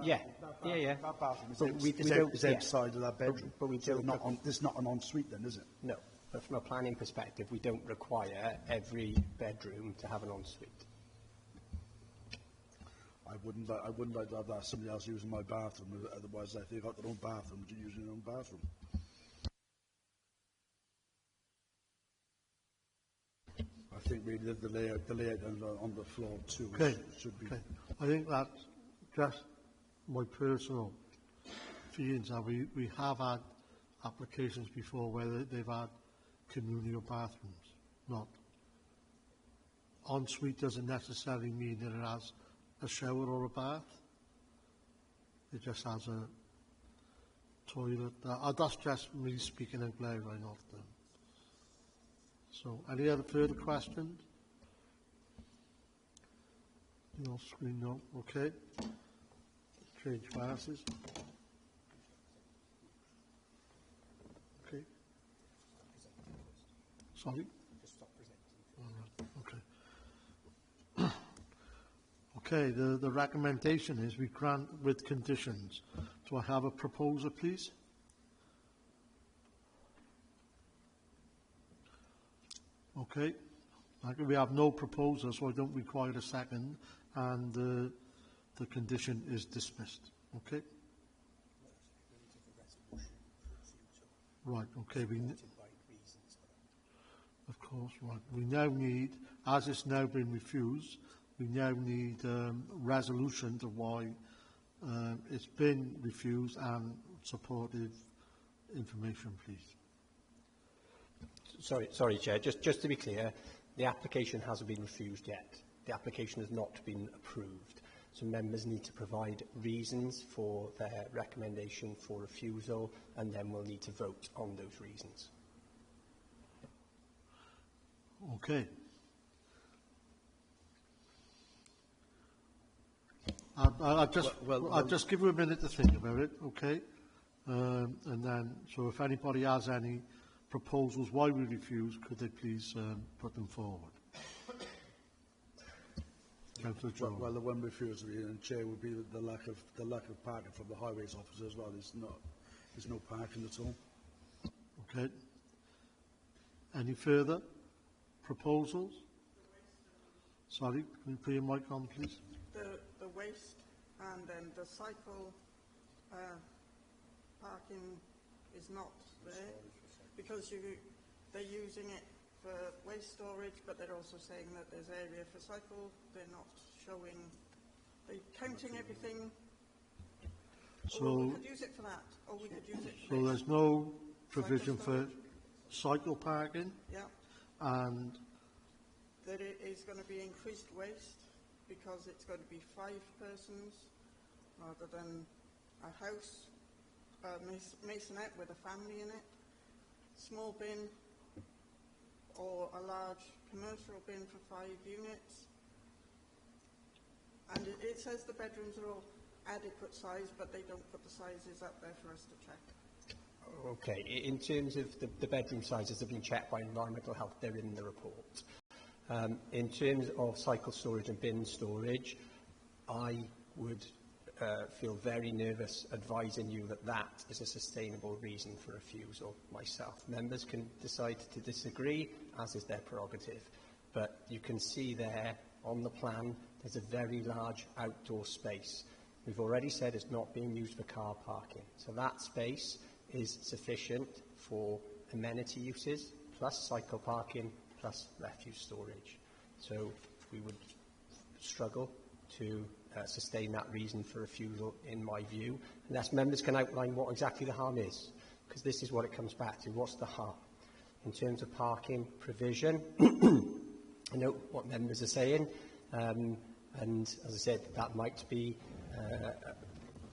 Yeah. That bathroom is outside of that bedroom. But it's not an ensuite then, is it? No. But from a planning perspective, we don't require every bedroom to have an ensuite. I wouldn't like to have that somebody else using my bathroom. Otherwise, if they've got their own bathroom, to use their own bathroom. I think really the layout on the floor too should be. Okay. I think that's just my personal feelings. We have had applications before where they've had communal bathrooms. Not ensuite doesn't necessarily mean that it has a shower or a bath. It just has a toilet. That's just me speaking out loud, I not them. So, any other further questions? No screen, no. Okay. Change passes. Okay. Sorry? Just stop All presenting. right. Okay. Okay, the recommendation is we grant with conditions. Do I have a proposer, please? Okay. We have no proposer, so I don't require a second, and the condition is dismissed. Okay? Right, okay. Of course, right. We now need, as it's now been refused, we now need resolution to why it's been refused and supportive information, please. Sorry, Chair. Just to be clear, the application hasn't been refused yet. The application has not been approved. So members need to provide reasons for their recommendation for refusal, and then we'll need to vote on those reasons. Okay. I'll just give you a minute to think about it, okay? And then, so if anybody has any proposals why we refuse, could they please put them forward? Well, the one refusal, Chair, would be the lack of parking from the highways officer as well. There's no parking at all. Okay. Any further proposals? Sorry, can you put your mic on, please? The waste and then the cycle parking is not there because they're using it for waste storage, but they're also saying that there's area for cycle. They're not showing, they're counting everything. So we could use it for that, or we could use it for so there's no provision for cycle parking? Yeah. And that it is going to be increased waste because it's going to be 5 persons rather than a house, masonette with a family in it, small bin, or a large commercial bin for 5 units. And it says the bedrooms are all adequate size, but they don't put the sizes up there for us to check. Okay, in terms of the bedroom sizes have been checked by environmental health, they're in the report. In terms of cycle storage and bin storage, I would feel very nervous advising you that that is a sustainable reason for refusal myself. Members can decide to disagree, as is their prerogative, but you can see there on the plan there's a very large outdoor space. We've already said it's not being used for car parking, so that space is sufficient for amenity uses, plus cycle parking, plus refuse storage. So we would struggle to sustain that reason for refusal, in my view, unless members can outline what exactly the harm is, because this is what it comes back to. What's the harm? In terms of parking provision, I know what members are saying, and as I said, that might be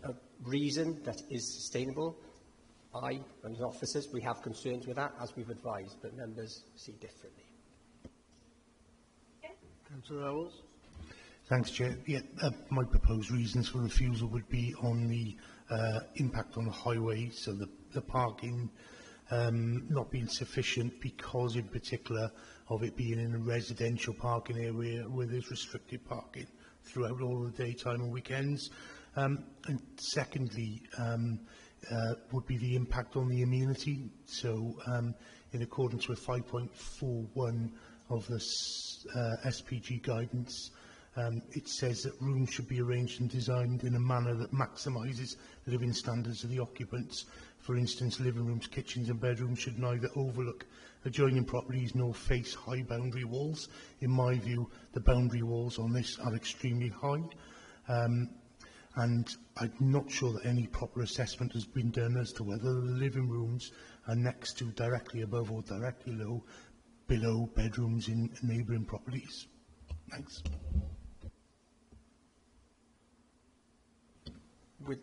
a reason that is sustainable. I, and as officers, we have concerns with that, as we've advised, but members see differently. Councillor Owls. Thanks, Chair. Yeah, my proposed reasons for refusal would be on the impact on the highway, so the parking not being sufficient because, in particular, of it being in a residential parking area where there's restricted parking throughout all the daytime and weekends. And secondly, would be the impact on the amenity. So, in accordance with 5.41 of the SPG guidance, it says that rooms should be arranged and designed in a manner that maximises the living standards of the occupants. For instance, living rooms, kitchens and bedrooms should neither overlook adjoining properties nor face high boundary walls. In my view, the boundary walls on this are extremely high. And I'm not sure that any proper assessment has been done as to whether the living rooms are next to, directly above or directly below bedrooms in neighbouring properties. Thanks.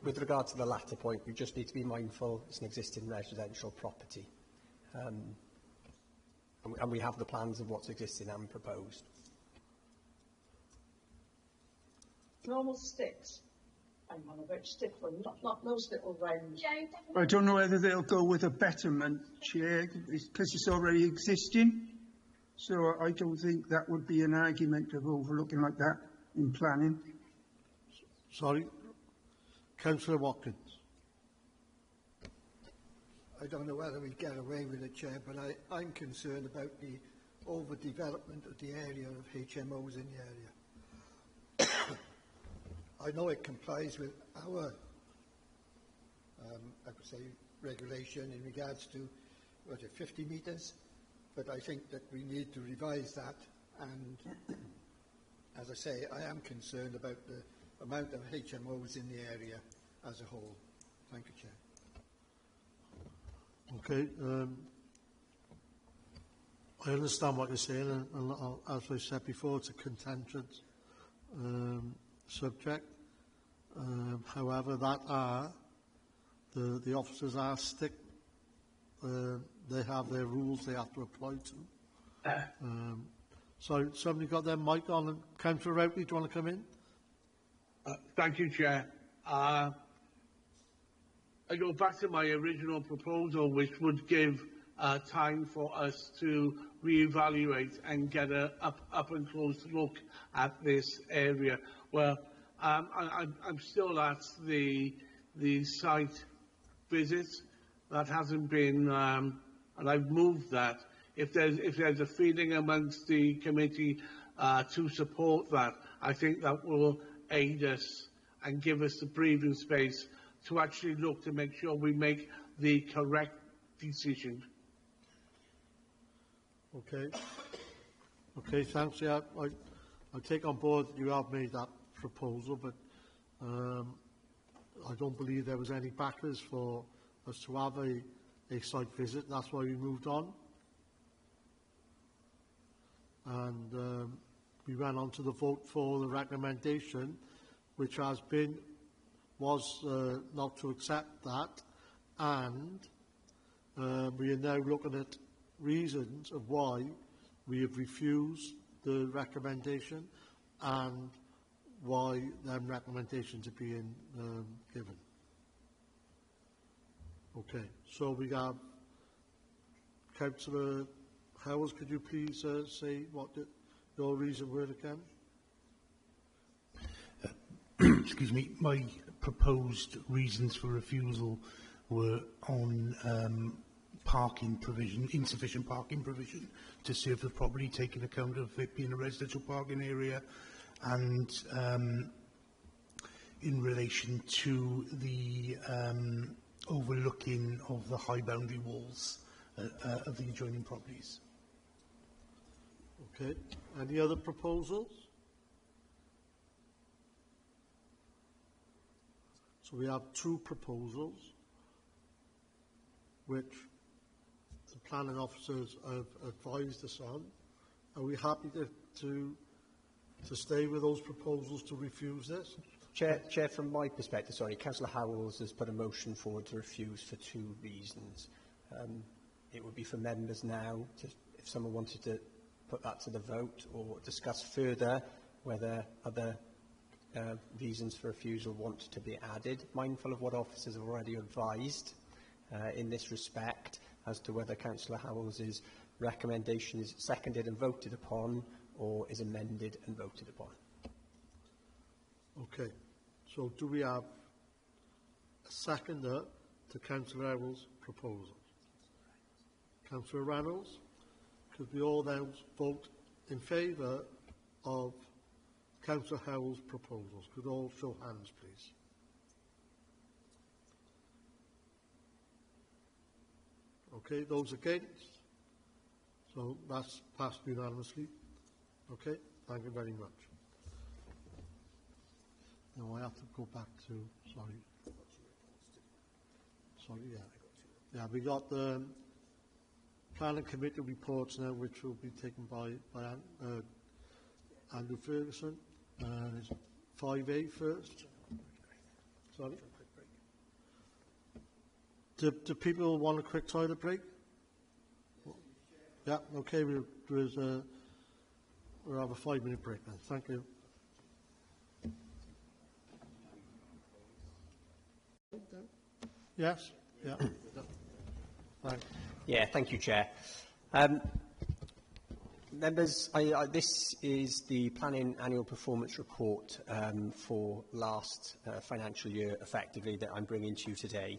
With regard to the latter point, we just need to be mindful it's an existing residential property. And we have the plans of what's existing and proposed. Normal sticks. I'm on a bit stiff one, not those little round. I don't know whether they'll go with a betterment, Chair, because it's already existing. So I don't think that would be an argument of overlooking like that in planning. Sorry, Councillor Watkins. I don't know whether we get away with it, Chair, but I'm concerned about the overdevelopment of the area of HMOs in the area. I know it complies with our, I would say, regulation in regards to, 50 metres, but I think that we need to revise that, and as I say, I am concerned about the amount of HMOs in the area as a whole. Thank you, Chair. Okay, I understand what you're saying, and as I said before, it's a contentious subject. However, the officers are strict. They have their rules they have to apply to. So somebody got their mic on. And Councillor Routley, do you want to come in? Thank you, Chair. I go back to my original proposal, which would give time for us to reevaluate and get a up and close look at this area. Well, I'm still at the site visit. That hasn't been, and I've moved that. If there's a feeling amongst the committee to support that, I think that will aid us and give us the breathing space to actually look to make sure we make the correct decision. Okay. Okay, thanks. Yeah, I take on board that you have made that proposal, but I don't believe there was any backers for us to have a site visit. That's why we moved on. And we went on to the vote for the recommendation, which was not to accept that, and we are now looking at reasons of why we have refused the recommendation and why them recommendations are being given. Okay, so we have Councillor Howells, could you please say what your reason were again? Excuse me, my proposed reasons for refusal were on parking provision, insufficient parking provision to serve the property, taking account of it being a residential parking area, and in relation to the overlooking of the high boundary walls of the adjoining properties. Okay, any other proposals? So we have two proposals which the planning officers have advised us on. Are we happy to stay with those proposals to refuse this? Chair, from my perspective, sorry, Councillor Howells has put a motion forward to refuse for two reasons. It would be for members now, if someone wanted to put that to the vote or discuss further whether other reasons for refusal want to be added, mindful of what officers have already advised in this respect as to whether Councillor Howells' recommendation is seconded and voted upon or is amended and voted upon. Okay, so do we have a seconder to Councillor Howells' proposal? Councillor Reynolds, could we all then vote in favour of Councillor Howells' proposals? Could all show hands, please? Okay, those against? So that's passed unanimously. Okay, thank you very much. Now I have to go back to, yeah, we got the planning committee reports now, which will be taken by Andrew Ferguson. It's 5A first. Sorry. Do people want a quick toilet break? Yeah, okay, we'll have a 5-minute break then. Thank you. Yes? Yeah. Thanks. Yeah, thank you, Chair. Members, this is the Planning Annual Performance Report for last financial year, effectively, that I'm bringing to you today.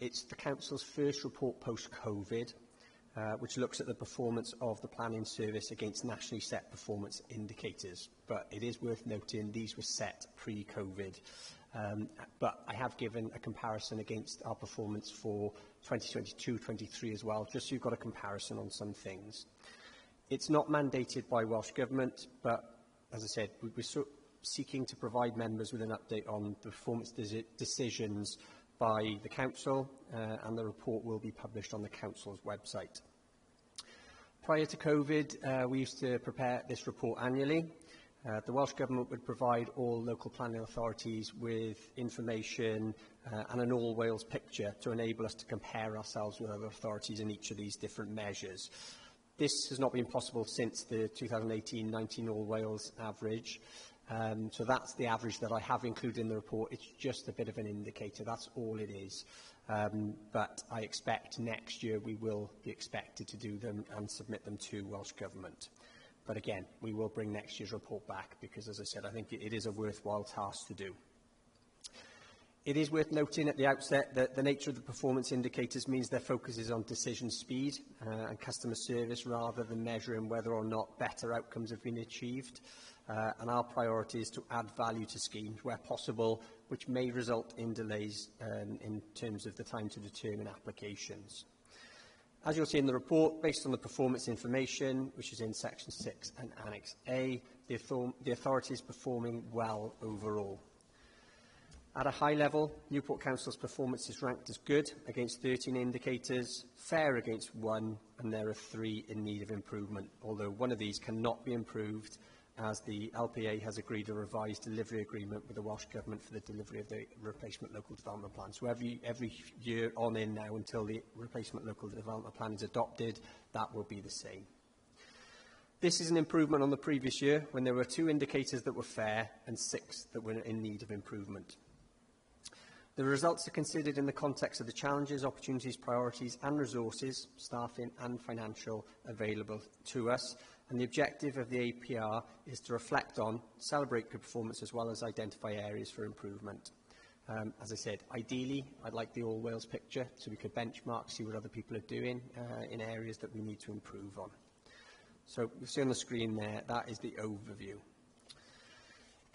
It's the Council's first report post-COVID, which looks at the performance of the planning service against nationally set performance indicators. But it is worth noting these were set pre-COVID. But I have given a comparison against our performance for 2022-23 as well, just so you've got a comparison on some things. It's not mandated by Welsh Government, but as I said, we're seeking to provide members with an update on the performance decisions by the Council, and the report will be published on the Council's website. Prior to COVID, we used to prepare this report annually. The Welsh Government would provide all local planning authorities with information and an all-Wales picture to enable us to compare ourselves with other authorities in each of these different measures. This has not been possible since the 2018-19 all-Wales average. So that's the average that I have included in the report. It's just a bit of an indicator. That's all it is. But I expect next year we will be expected to do them and submit them to Welsh Government. But again, we will bring next year's report back because, as I said, I think it is a worthwhile task to do. It is worth noting at the outset that the nature of the performance indicators means their focus is on decision speed and customer service rather than measuring whether or not better outcomes have been achieved. And our priority is to add value to schemes where possible, which may result in delays in terms of the time to determine applications. As you'll see in the report, based on the performance information, which is in Section 6 and Annex A, the authority is performing well overall. At a high level, Newport Council's performance is ranked as good against 13 indicators, fair against 1, and there are 3 in need of improvement, although one of these cannot be improved as the LPA has agreed a revised delivery agreement with the Welsh Government for the delivery of the replacement local development plan. So every year on in now until the replacement local development plan is adopted, that will be the same. This is an improvement on the previous year when there were 2 indicators that were fair and 6 that were in need of improvement. The results are considered in the context of the challenges, opportunities, priorities and resources, staffing and financial, available to us, and the objective of the APR is to reflect on, celebrate good performance as well as identify areas for improvement. As I said, ideally I'd like the All Wales picture so we could benchmark, see what other people are doing in areas that we need to improve on. So you'll see on the screen there, that is the overview.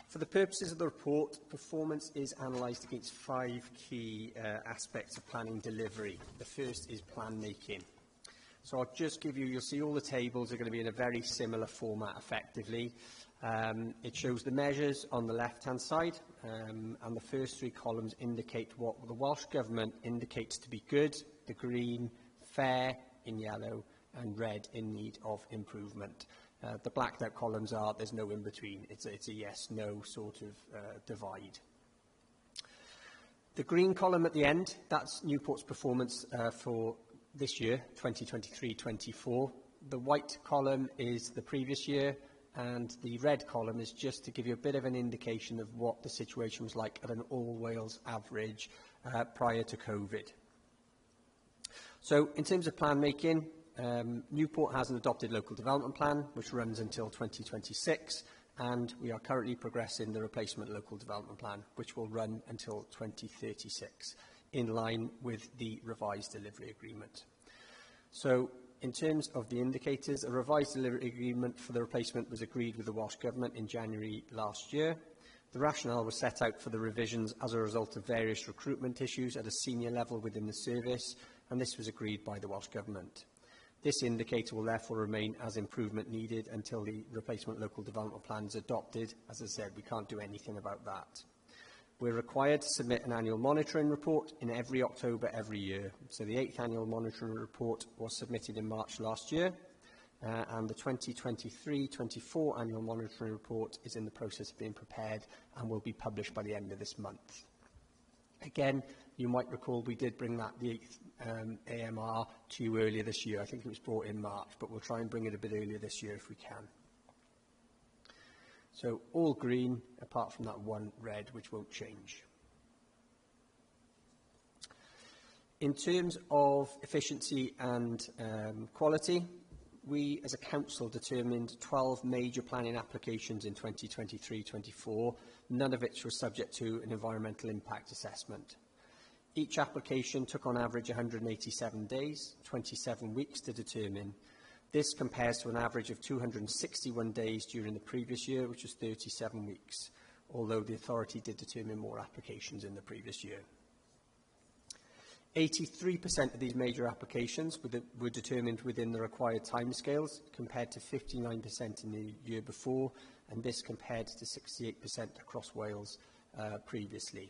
For the purposes of the report, performance is analysed against 5 key aspects of planning delivery. The first is plan making. So I'll just give you, you'll see all the tables are going to be in a very similar format effectively. It shows the measures on the left-hand side, and the first 3 columns indicate what the Welsh Government indicates to be good, the green, fair in yellow, and red in need of improvement. The blacked out columns are, there's no in between. It's a yes-no sort of divide. The green column at the end, that's Newport's performance for this year, 2023-24. The white column is the previous year, and the red column is just to give you a bit of an indication of what the situation was like at an all-Wales average prior to COVID. So in terms of plan making, Newport has an adopted local development plan which runs until 2026, and we are currently progressing the replacement local development plan which will run until 2036 in line with the revised delivery agreement. So in terms of the indicators, a revised delivery agreement for the replacement was agreed with the Welsh Government in January last year. The rationale was set out for the revisions as a result of various recruitment issues at a senior level within the service, and this was agreed by the Welsh Government. This indicator will therefore remain as improvement needed until the replacement local development plan is adopted. As I said, we can't do anything about that. We're required to submit an annual monitoring report in every October every year. So the 8th annual monitoring report was submitted in March last year, and the 2023-24 annual monitoring report is in the process of being prepared and will be published by the end of this month. Again, you might recall we did bring that, the 8th AMR, to you earlier this year. I think it was brought in March, but we'll try and bring it a bit earlier this year if we can. So all green, apart from that one red, which won't change. In terms of efficiency and quality, we as a council determined 12 major planning applications in 2023-24, none of which was subject to an environmental impact assessment. Each application took on average 187 days, 27 weeks to determine. This compares to an average of 261 days during the previous year, which was 37 weeks, although the authority did determine more applications in the previous year. 83% of these major applications were determined within the required timescales, compared to 59% in the year before, and this compared to 68% across Wales previously.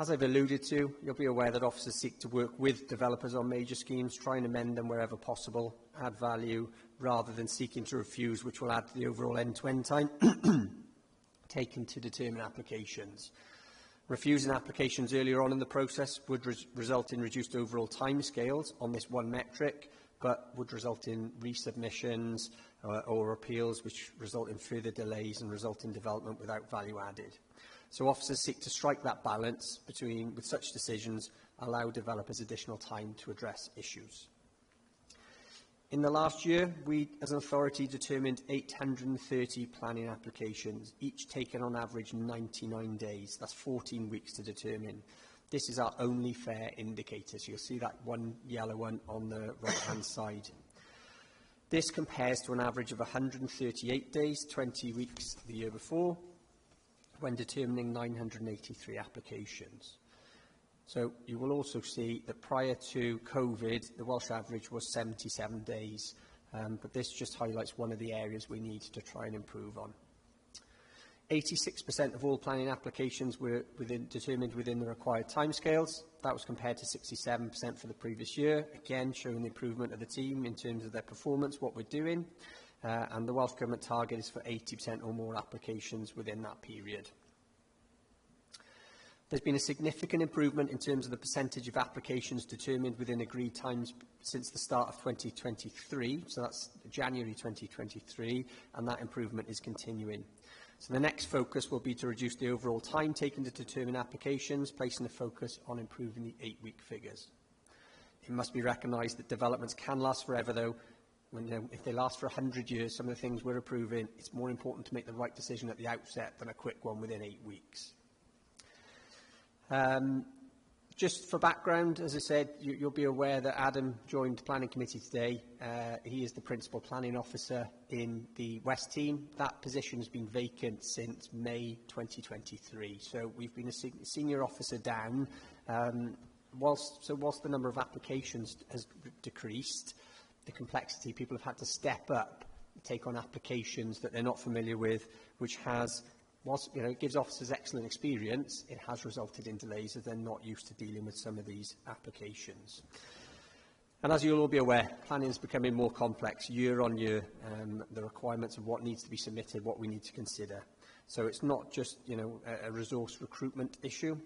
As I've alluded to, you'll be aware that officers seek to work with developers on major schemes, try and amend them wherever possible, add value, rather than seeking to refuse, which will add to the overall end-to-end time taken to determine applications. Refusing applications earlier on in the process would result in reduced overall timescales on this one metric, but would result in resubmissions or appeals, which result in further delays and result in development without value added. So officers seek to strike that balance between, with such decisions, allow developers additional time to address issues. In the last year, we, as an authority, determined 830 planning applications, each taken on average 99 days. That's 14 weeks to determine. This is our only fair indicator. So you'll see that one yellow one on the right-hand side. This compares to an average of 138 days, 20 weeks the year before, when determining 983 applications. So you will also see that prior to COVID, the Welsh average was 77 days, but this just highlights one of the areas we need to try and improve on. 86% of all planning applications were determined within the required timescales. That was compared to 67% for the previous year, again showing the improvement of the team in terms of their performance, what we're doing, and the Welsh Government target is for 80% or more applications within that period. There's been a significant improvement in terms of the percentage of applications determined within agreed times since the start of 2023, so that's January 2023, and that improvement is continuing. So the next focus will be to reduce the overall time taken to determine applications, placing the focus on improving the 8-week figures. It must be recognised that developments can last forever, though. If they last for 100 years, some of the things we're approving, it's more important to make the right decision at the outset than a quick one within 8 weeks. Just for background, as I said, you'll be aware that Adam joined the Planning Committee today. He is the Principal Planning Officer in the West team. That position has been vacant since May 2023, so we've been a senior officer down. Whilst the number of applications has decreased, the complexity, people have had to step up, take on applications that they're not familiar with, which has, whilst it gives officers excellent experience, it has resulted in delays as they're not used to dealing with some of these applications. And as you'll all be aware, planning is becoming more complex year on year, the requirements of what needs to be submitted, what we need to consider. So it's not just a resource recruitment issue.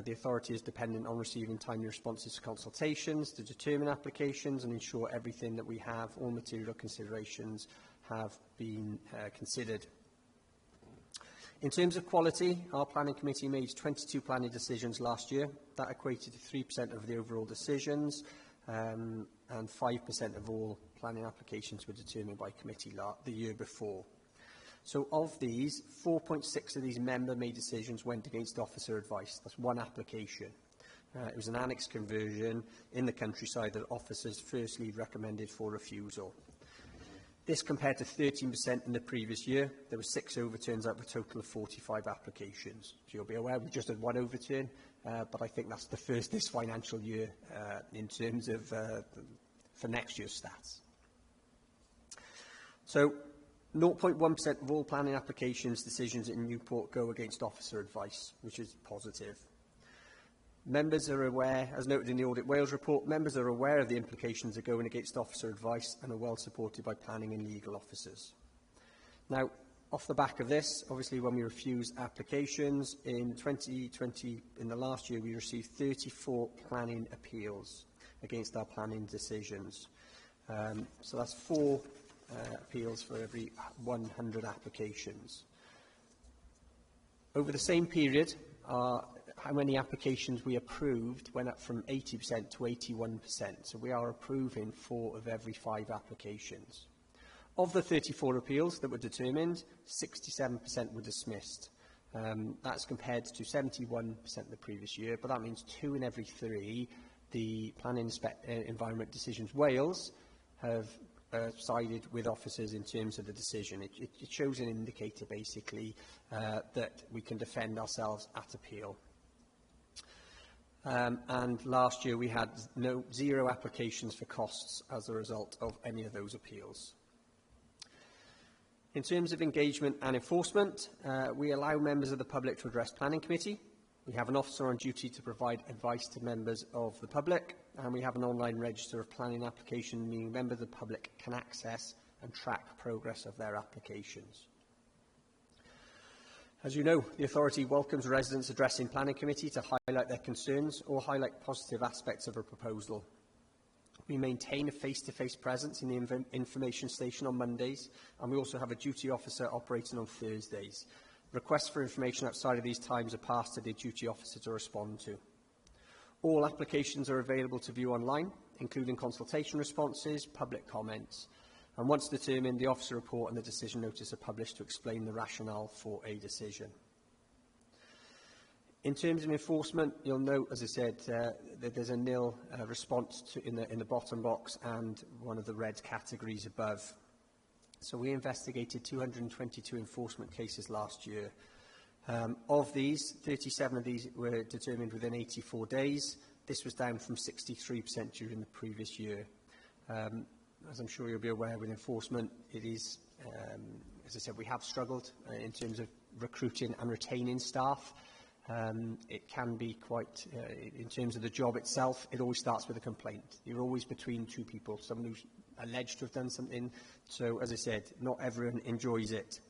The authority is dependent on receiving timely responses to consultations to determine applications and ensure everything that we have, all material considerations, have been considered. In terms of quality, our Planning Committee made 22 planning decisions last year. That equated to 3% of the overall decisions, and 5% of all planning applications were determined by committee the year before. So of these, 4.6 of these member-made decisions went against officer advice. That's one application. It was an annex conversion in the countryside that officers firstly recommended for refusal. This compared to 13% in the previous year. There were 6 overturns out of a total of 45 applications. So you'll be aware we just had 1 overturn, but I think that's the first this financial year in terms of for next year's stats. So 0.1% of all planning applications decisions in Newport go against officer advice, which is positive. Members are aware, as noted in the Audit Wales report, members are aware of the implications of going against officer advice and are well supported by planning and legal officers. Now, off the back of this, obviously when we refuse applications, in 2020, in the last year, we received 34 planning appeals against our planning decisions. So that's 4 appeals for every 100 applications. Over the same period, how many applications we approved went up from 80% to 81%. So we are approving 4 of every 5 applications. Of the 34 appeals that were determined, 67% were dismissed. That's compared to 71% the previous year, but that means 2 in every 3. The Planning Environment Decisions Wales have sided with officers in terms of the decision. It shows an indicator, basically, that we can defend ourselves at appeal. And last year we had 0 applications for costs as a result of any of those appeals. In terms of engagement and enforcement, we allow members of the public to address Planning Committee. We have an officer on duty to provide advice to members of the public, and we have an online register of planning applications, meaning members of the public can access and track progress of their applications. As you know, the authority welcomes residents addressing Planning Committee to highlight their concerns or highlight positive aspects of a proposal. We maintain a face-to-face presence in the information station on Mondays, and we also have a duty officer operating on Thursdays. Requests for information outside of these times are passed to the duty officer to respond to. All applications are available to view online, including consultation responses, public comments, and once determined, the officer report and the decision notice are published to explain the rationale for a decision. In terms of enforcement, you'll note, as I said, that there's a nil response in the bottom box and one of the red categories above. So we investigated 222 enforcement cases last year. Of these, 37 of these were determined within 84 days. This was down from 63% during the previous year. As I'm sure you'll be aware, with enforcement, it is, as I said, we have struggled in terms of recruiting and retaining staff. It can be quite, in terms of the job itself, it always starts with a complaint. You're always between two people, someone who's alleged to have done something. So, as I said, not everyone enjoys it.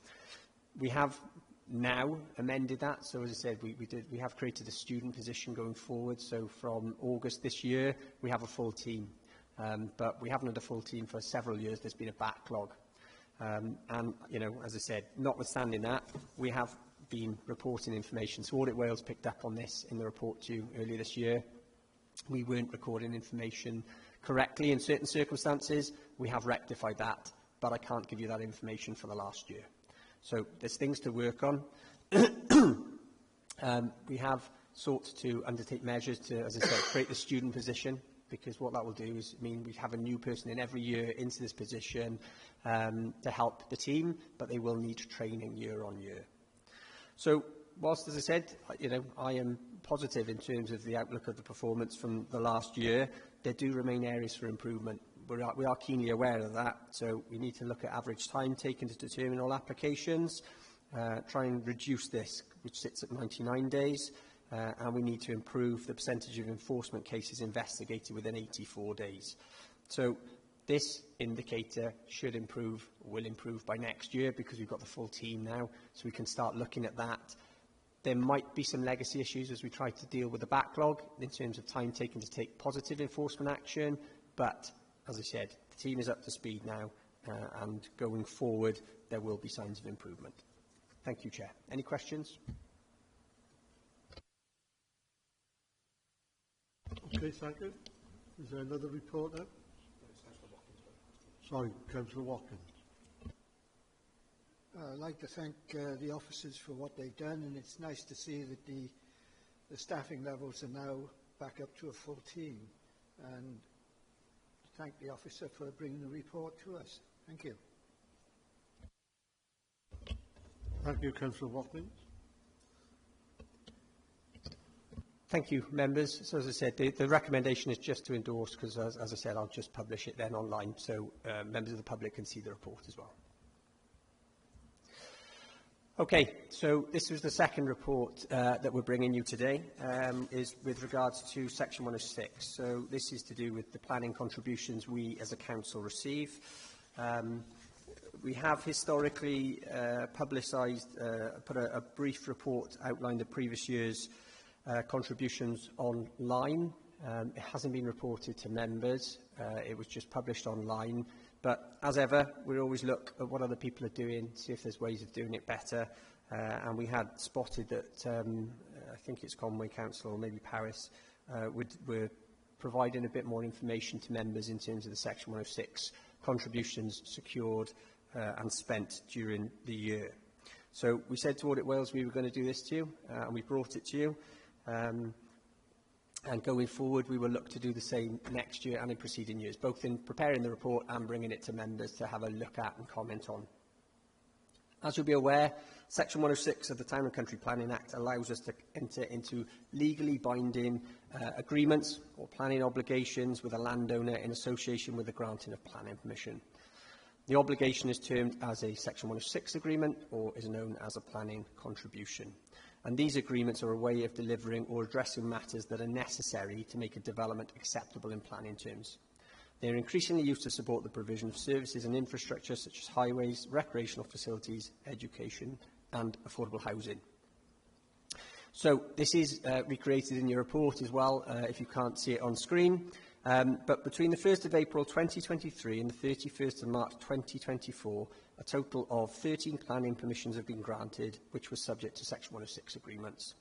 We have now amended that. So, as I said, we have created a student position going forward. So, from August this year, we have a full team. But we haven't had a full team for several years. There's been a backlog. And, you know, as I said, notwithstanding that, we have been reporting information. So Audit Wales picked up on this in the report to you earlier this year. We weren't recording information correctly in certain circumstances. We have rectified that, but I can't give you that information for the last year. So there's things to work on. We have sought to undertake measures to, as I said, create the student position, because what that will do is mean we have a new person in every year into this position to help the team, but they will need training year on year. So, whilst, as I said, you know, I am positive in terms of the outlook of the performance from the last year, there do remain areas for improvement. We are keenly aware of that, so we need to look at average time taken to determine all applications, try and reduce this, which sits at 99 days, and we need to improve the percentage of enforcement cases investigated within 84 days. So, this indicator should improve, will improve by next year, because we've got the full team now, so we can start looking at that. There might be some legacy issues as we try to deal with the backlog in terms of time taken to take positive enforcement action, but, as I said, the team is up to speed now, and going forward, there will be signs of improvement. Thank you, Chair. Any questions? Okay, thank you. Is there another report now? Sorry, Councillor Watkins. I'd like to thank the officers for what they've done, and it's nice to see that the staffing levels are now back up to a full team. And thank the officer for bringing the report to us. Thank you. Thank you, Councillor Watkins. Thank you, members. So, as I said, the recommendation is just to endorse, because, as I said, I'll just publish it then online, so members of the public can see the report as well. Okay, so this was the second report that we're bringing you today, is with regards to Section 106. So this is to do with the planning contributions we as a council receive. We have historically publicised, put a brief report outlined the previous year's contributions online. It hasn't been reported to members. It was just published online. But as ever, we always look at what other people are doing, see if there's ways of doing it better. And we had spotted that, I think it's Conway Council or maybe Paris, were providing a bit more information to members in terms of the Section 106 contributions secured and spent during the year. So we said to Audit Wales we were going to do this to you, and we brought it to you. And going forward, we will look to do the same next year and in preceding years, both in preparing the report and bringing it to members to have a look at and comment on. As you'll be aware, Section 106 of the Town and Country Planning Act allows us to enter into legally binding agreements or planning obligations with a landowner in association with the granting of planning permission. The obligation is termed as a Section 106 agreement or is known as a planning contribution. And these agreements are a way of delivering or addressing matters that are necessary to make a development acceptable in planning terms. They are increasingly used to support the provision of services and infrastructure such as highways, recreational facilities, education and affordable housing. So this is recreated in your report as well, if you can't see it on screen. But between the 1st of April 2023 and the 31st of March 2024, a total of 13 planning permissions have been granted, which was subject to Section 106 agreements.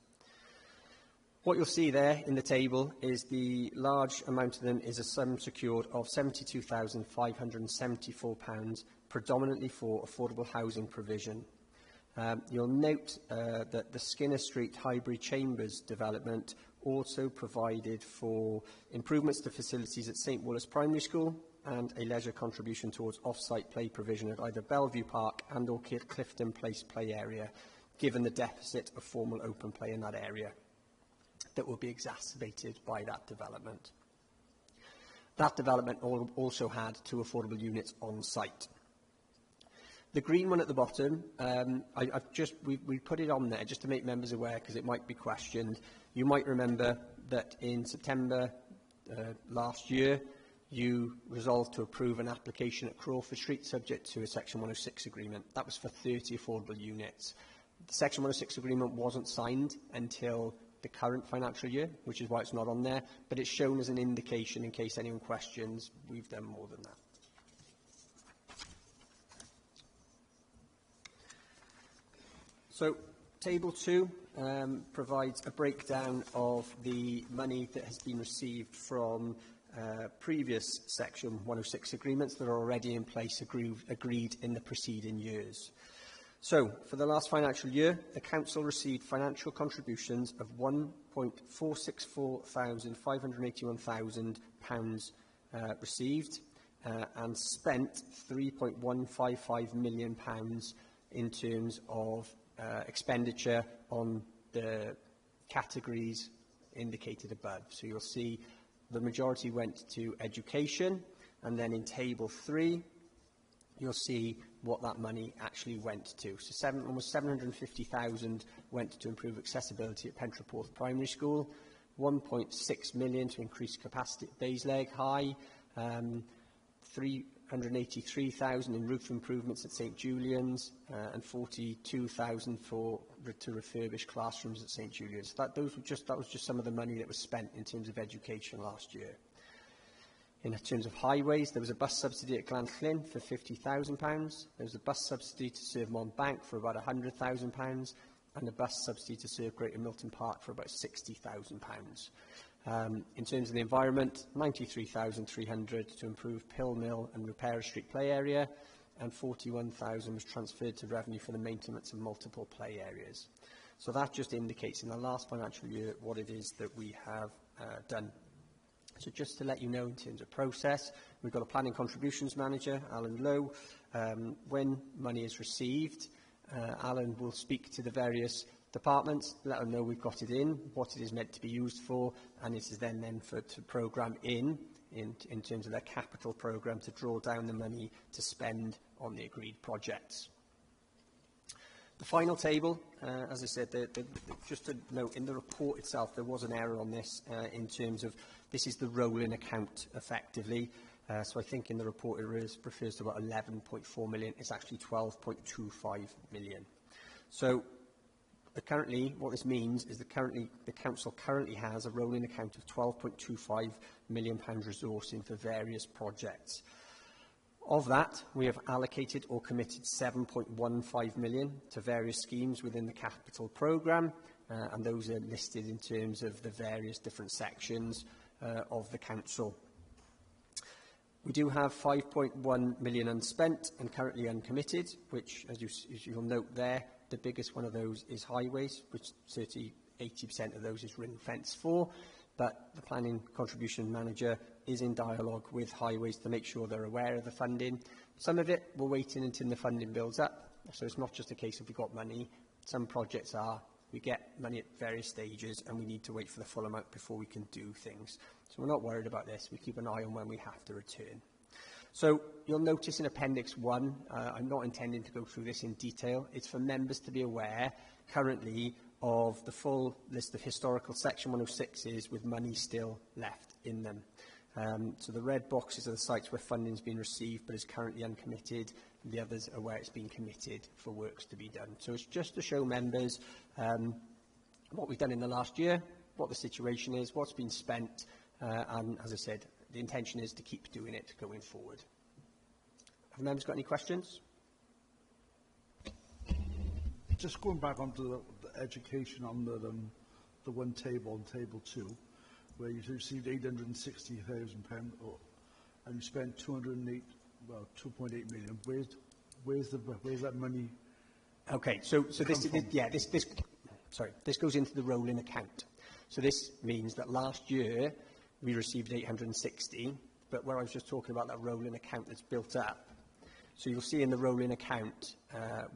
What you'll see there in the table is the large amount of them is a sum secured of £72,574, predominantly for affordable housing provision. You'll note that the Skinner Street Highbury Chambers development also provided for improvements to facilities at St Wallace Primary School and a leisure contribution towards off-site play provision at either Bellevue Park and or Clifton Place play area, given the deficit of formal open play in that area that will be exacerbated by that development. That development also had 2 affordable units on site. The green one at the bottom, we put it on there just to make members aware because it might be questioned. You might remember that in September last year, you resolved to approve an application at Crawford Street subject to a Section 106 agreement. That was for 30 affordable units. The Section 106 agreement wasn't signed until the current financial year, which is why it's not on there, but it's shown as an indication in case anyone questions. We've done more than that. So, Table 2 provides a breakdown of the money that has been received from previous Section 106 agreements that are already in place, agreed in the preceding years. So, for the last financial year, the Council received financial contributions of £1,464,581 received and spent £3.155 million in terms of expenditure on the categories indicated above. So you'll see the majority went to education, and then in Table 3, you'll see what that money actually went to. So almost 750,000 went to improve accessibility at Pentraporth Primary School, 1.6 million to increase capacity at Baysleg High, 383,000 in roof improvements at St Julian's, and 42,000 to refurbish classrooms at St Julian's. That was just some of the money that was spent in terms of education last year. In terms of highways, there was a bus subsidy at Glanllyn for £50,000. There was a bus subsidy to serve Montbank for about £100,000, and a bus subsidy to serve Greater Milton Park for about £60,000. In terms of the environment, £93,300 to improve Pill Mill and Repair Street play area, and £41,000 was transferred to revenue for the maintenance of multiple play areas. So that just indicates in the last financial year what it is that we have done. So just to let you know in terms of process, we've got a planning contributions manager, Alan Lowe. When money is received, Alan will speak to the various departments, let them know we've got it in, what it is meant to be used for, and it is then to programme in terms of their capital programme to draw down the money to spend on the agreed projects. The final table, as I said, just to note, in the report itself, there was an error on this in terms of this is the rolling account, effectively. So I think in the report it refers to about 11.4 million. It's actually 12.25 million. So currently, what this means is that the Council currently has a rolling account of £12.25 million resourcing for various projects. Of that, we have allocated or committed £7.15 million to various schemes within the capital programme, and those are listed in terms of the various different sections of the Council. We do have £5.1 million unspent and currently uncommitted, which, as you'll note there, the biggest one of those is highways, which 80% of those is ring-fenced for, but the planning contribution manager is in dialogue with highways to make sure they're aware of the funding. Some of it we're waiting until the funding builds up, so it's not just a case of we've got money. Some projects we get money at various stages and we need to wait for the full amount before we can do things. So we're not worried about this. We keep an eye on when we have to return. So you'll notice in Appendix 1, I'm not intending to go through this in detail. It's for members to be aware currently of the full list of historical Section 106s with money still left in them. So the red boxes are the sites where funding has been received but is currently uncommitted. The others are where it's been committed for works to be done. So it's just to show members what we've done in the last year, what the situation is, what's been spent, and as I said, the intention is to keep doing it going forward. Have members got any questions? Just going back onto the education on the one table, on Table 2, where you received £860,000 and you spent 2.8 million. Where's that money? Okay, so this goes into the rolling account. So this means that last year we received 860, but where I was just talking about that rolling account that's built up. So you'll see in the rolling account,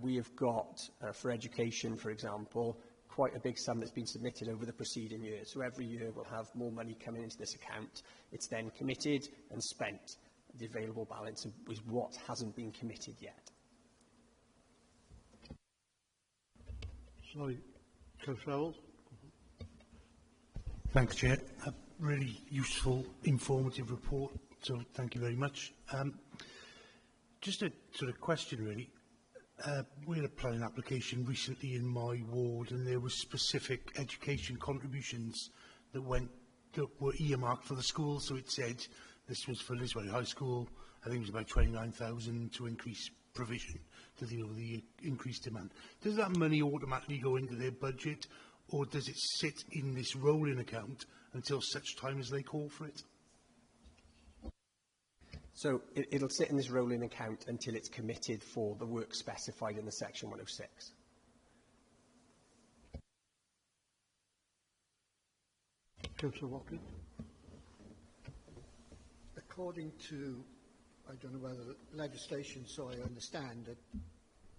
we have got, for education, for example, quite a big sum that's been submitted over the preceding year. So every year we'll have more money coming into this account. It's then committed and spent. The available balance is what hasn't been committed yet. Sorry, Councillor Howell. Thanks, Chair. A really useful, informative report, so thank you very much. Just a sort of question, really. We had a planning application recently in my ward, and there were specific education contributions that were earmarked for the school. So it said this was for Liswell High School. I think it was about 29,000 to increase provision to deal with the increased demand. Does that money automatically go into their budget, or does it sit in this rolling account until such time as they call for it? So it'll sit in this rolling account until it's committed for the work specified in the Section 106. Councillor Watkins. According to, I don't know whether legislation, so I understand that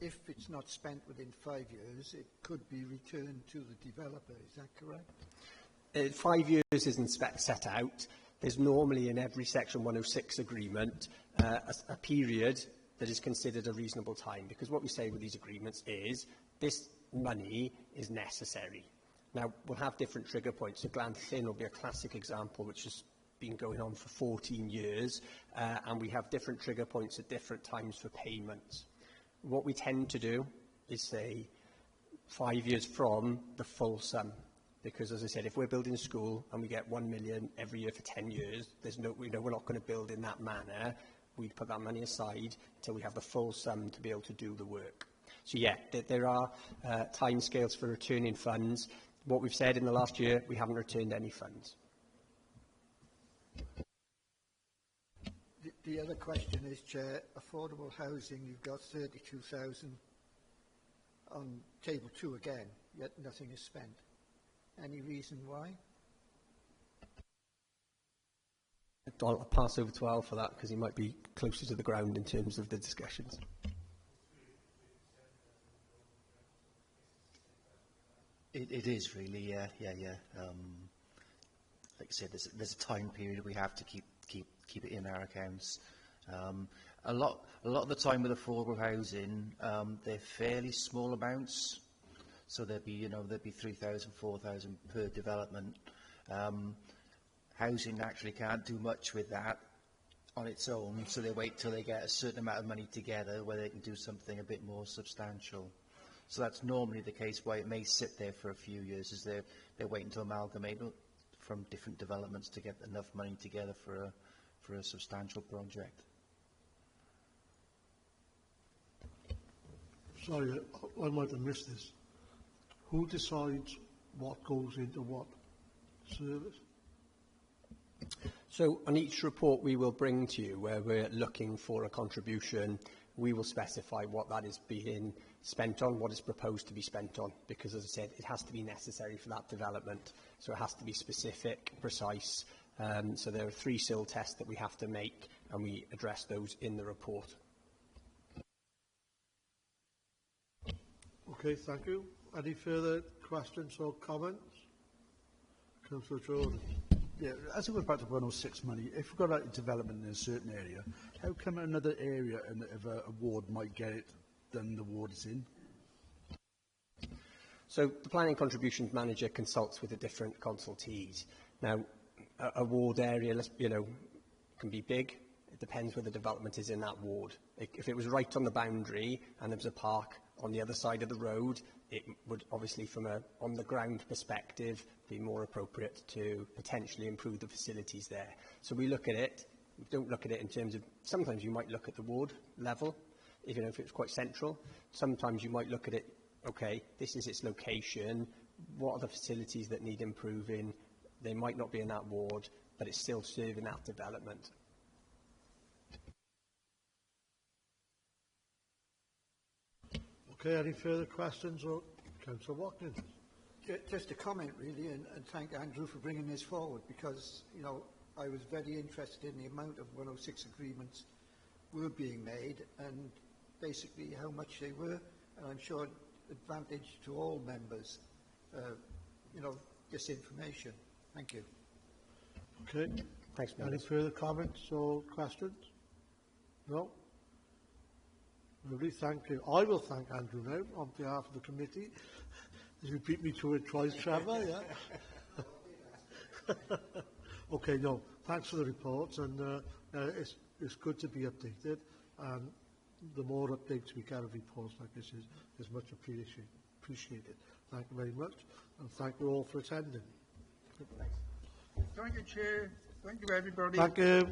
if it's not spent within 5 years, it could be returned to the developer. Is that correct? 5 years isn't set out. There's normally in every Section 106 agreement a period that is considered a reasonable time, because what we say with these agreements is this money is necessary. Now, we'll have different trigger points. So Glanthin will be a classic example, which has been going on for 14 years, and we have different trigger points at different times for payments. What we tend to do is say 5 years from the full sum. Because, as I said, if we're building a school and we get 1 million every year for 10 years, we're not going to build in that manner. We'd put that money aside until we have the full sum to be able to do the work. So, yeah, there are timescales for returning funds. What we've said in the last year, we haven't returned any funds. The other question is, Chair, affordable housing, you've got 32,000 on table 2 again, yet nothing is spent. Any reason why? I'll pass over to Al for that, because he might be closer to the ground in terms of the discussions. It is really, yeah. Like I said, there's a time period we have to keep it in our accounts. A lot of the time with affordable housing, they're fairly small amounts. So there'd be 3,000, 4,000 per development. Housing actually can't do much with that on its own, so they wait till they get a certain amount of money together where they can do something a bit more substantial. So that's normally the case why it may sit there for a few years, is they're waiting to amalgamate from different developments to get enough money together for a substantial project. Sorry, I might have missed this. Who decides what goes into what service? So on each report we will bring to you where we're looking for a contribution, we will specify what that is being spent on, what is proposed to be spent on, because as I said, it has to be necessary for that development. So it has to be specific, precise. So there are 3 SIL tests that we have to make, and we address those in the report. Okay, thank you. Any further questions or comments? Councillor Jordan. Yeah, as it goes back to 106 money, if we've got a development in a certain area, how come another area of a ward might get it than the ward is in? So the planning contributions manager consults with the different consultees. Now, a ward area, can be big. It depends where the development is in that ward. If it was right on the boundary and there was a park on the other side of the road, it would obviously, from a on-the-ground perspective, be more appropriate to potentially improve the facilities there. So we look at it. We don't look at it in terms of, sometimes you might look at the ward level, if it's quite central. Sometimes you might look at it, okay, this is its location, what are the facilities that need improving? They might not be in that ward, but it's still serving that development. Okay, any further questions? Or Councillor Watkins? Just a comment, really, and thank Andrew for bringing this forward, because, I was very interested in the amount of 106 agreements were being made and basically how much they were, and I'm sure advantage to all members, this information. Thank you. Okay. Thanks, Any further comments or questions? No? Lovely, thank you. I will thank Andrew now on behalf of the committee You beat me to it twice, Trevor, yeah? Okay, no, thanks for the report, and it's good to be updated, and the more updates we get of reports like this is much appreciated. Thank you very much, and thank you all for attending. Thank you, Chair. Thank you, everybody. Thank you.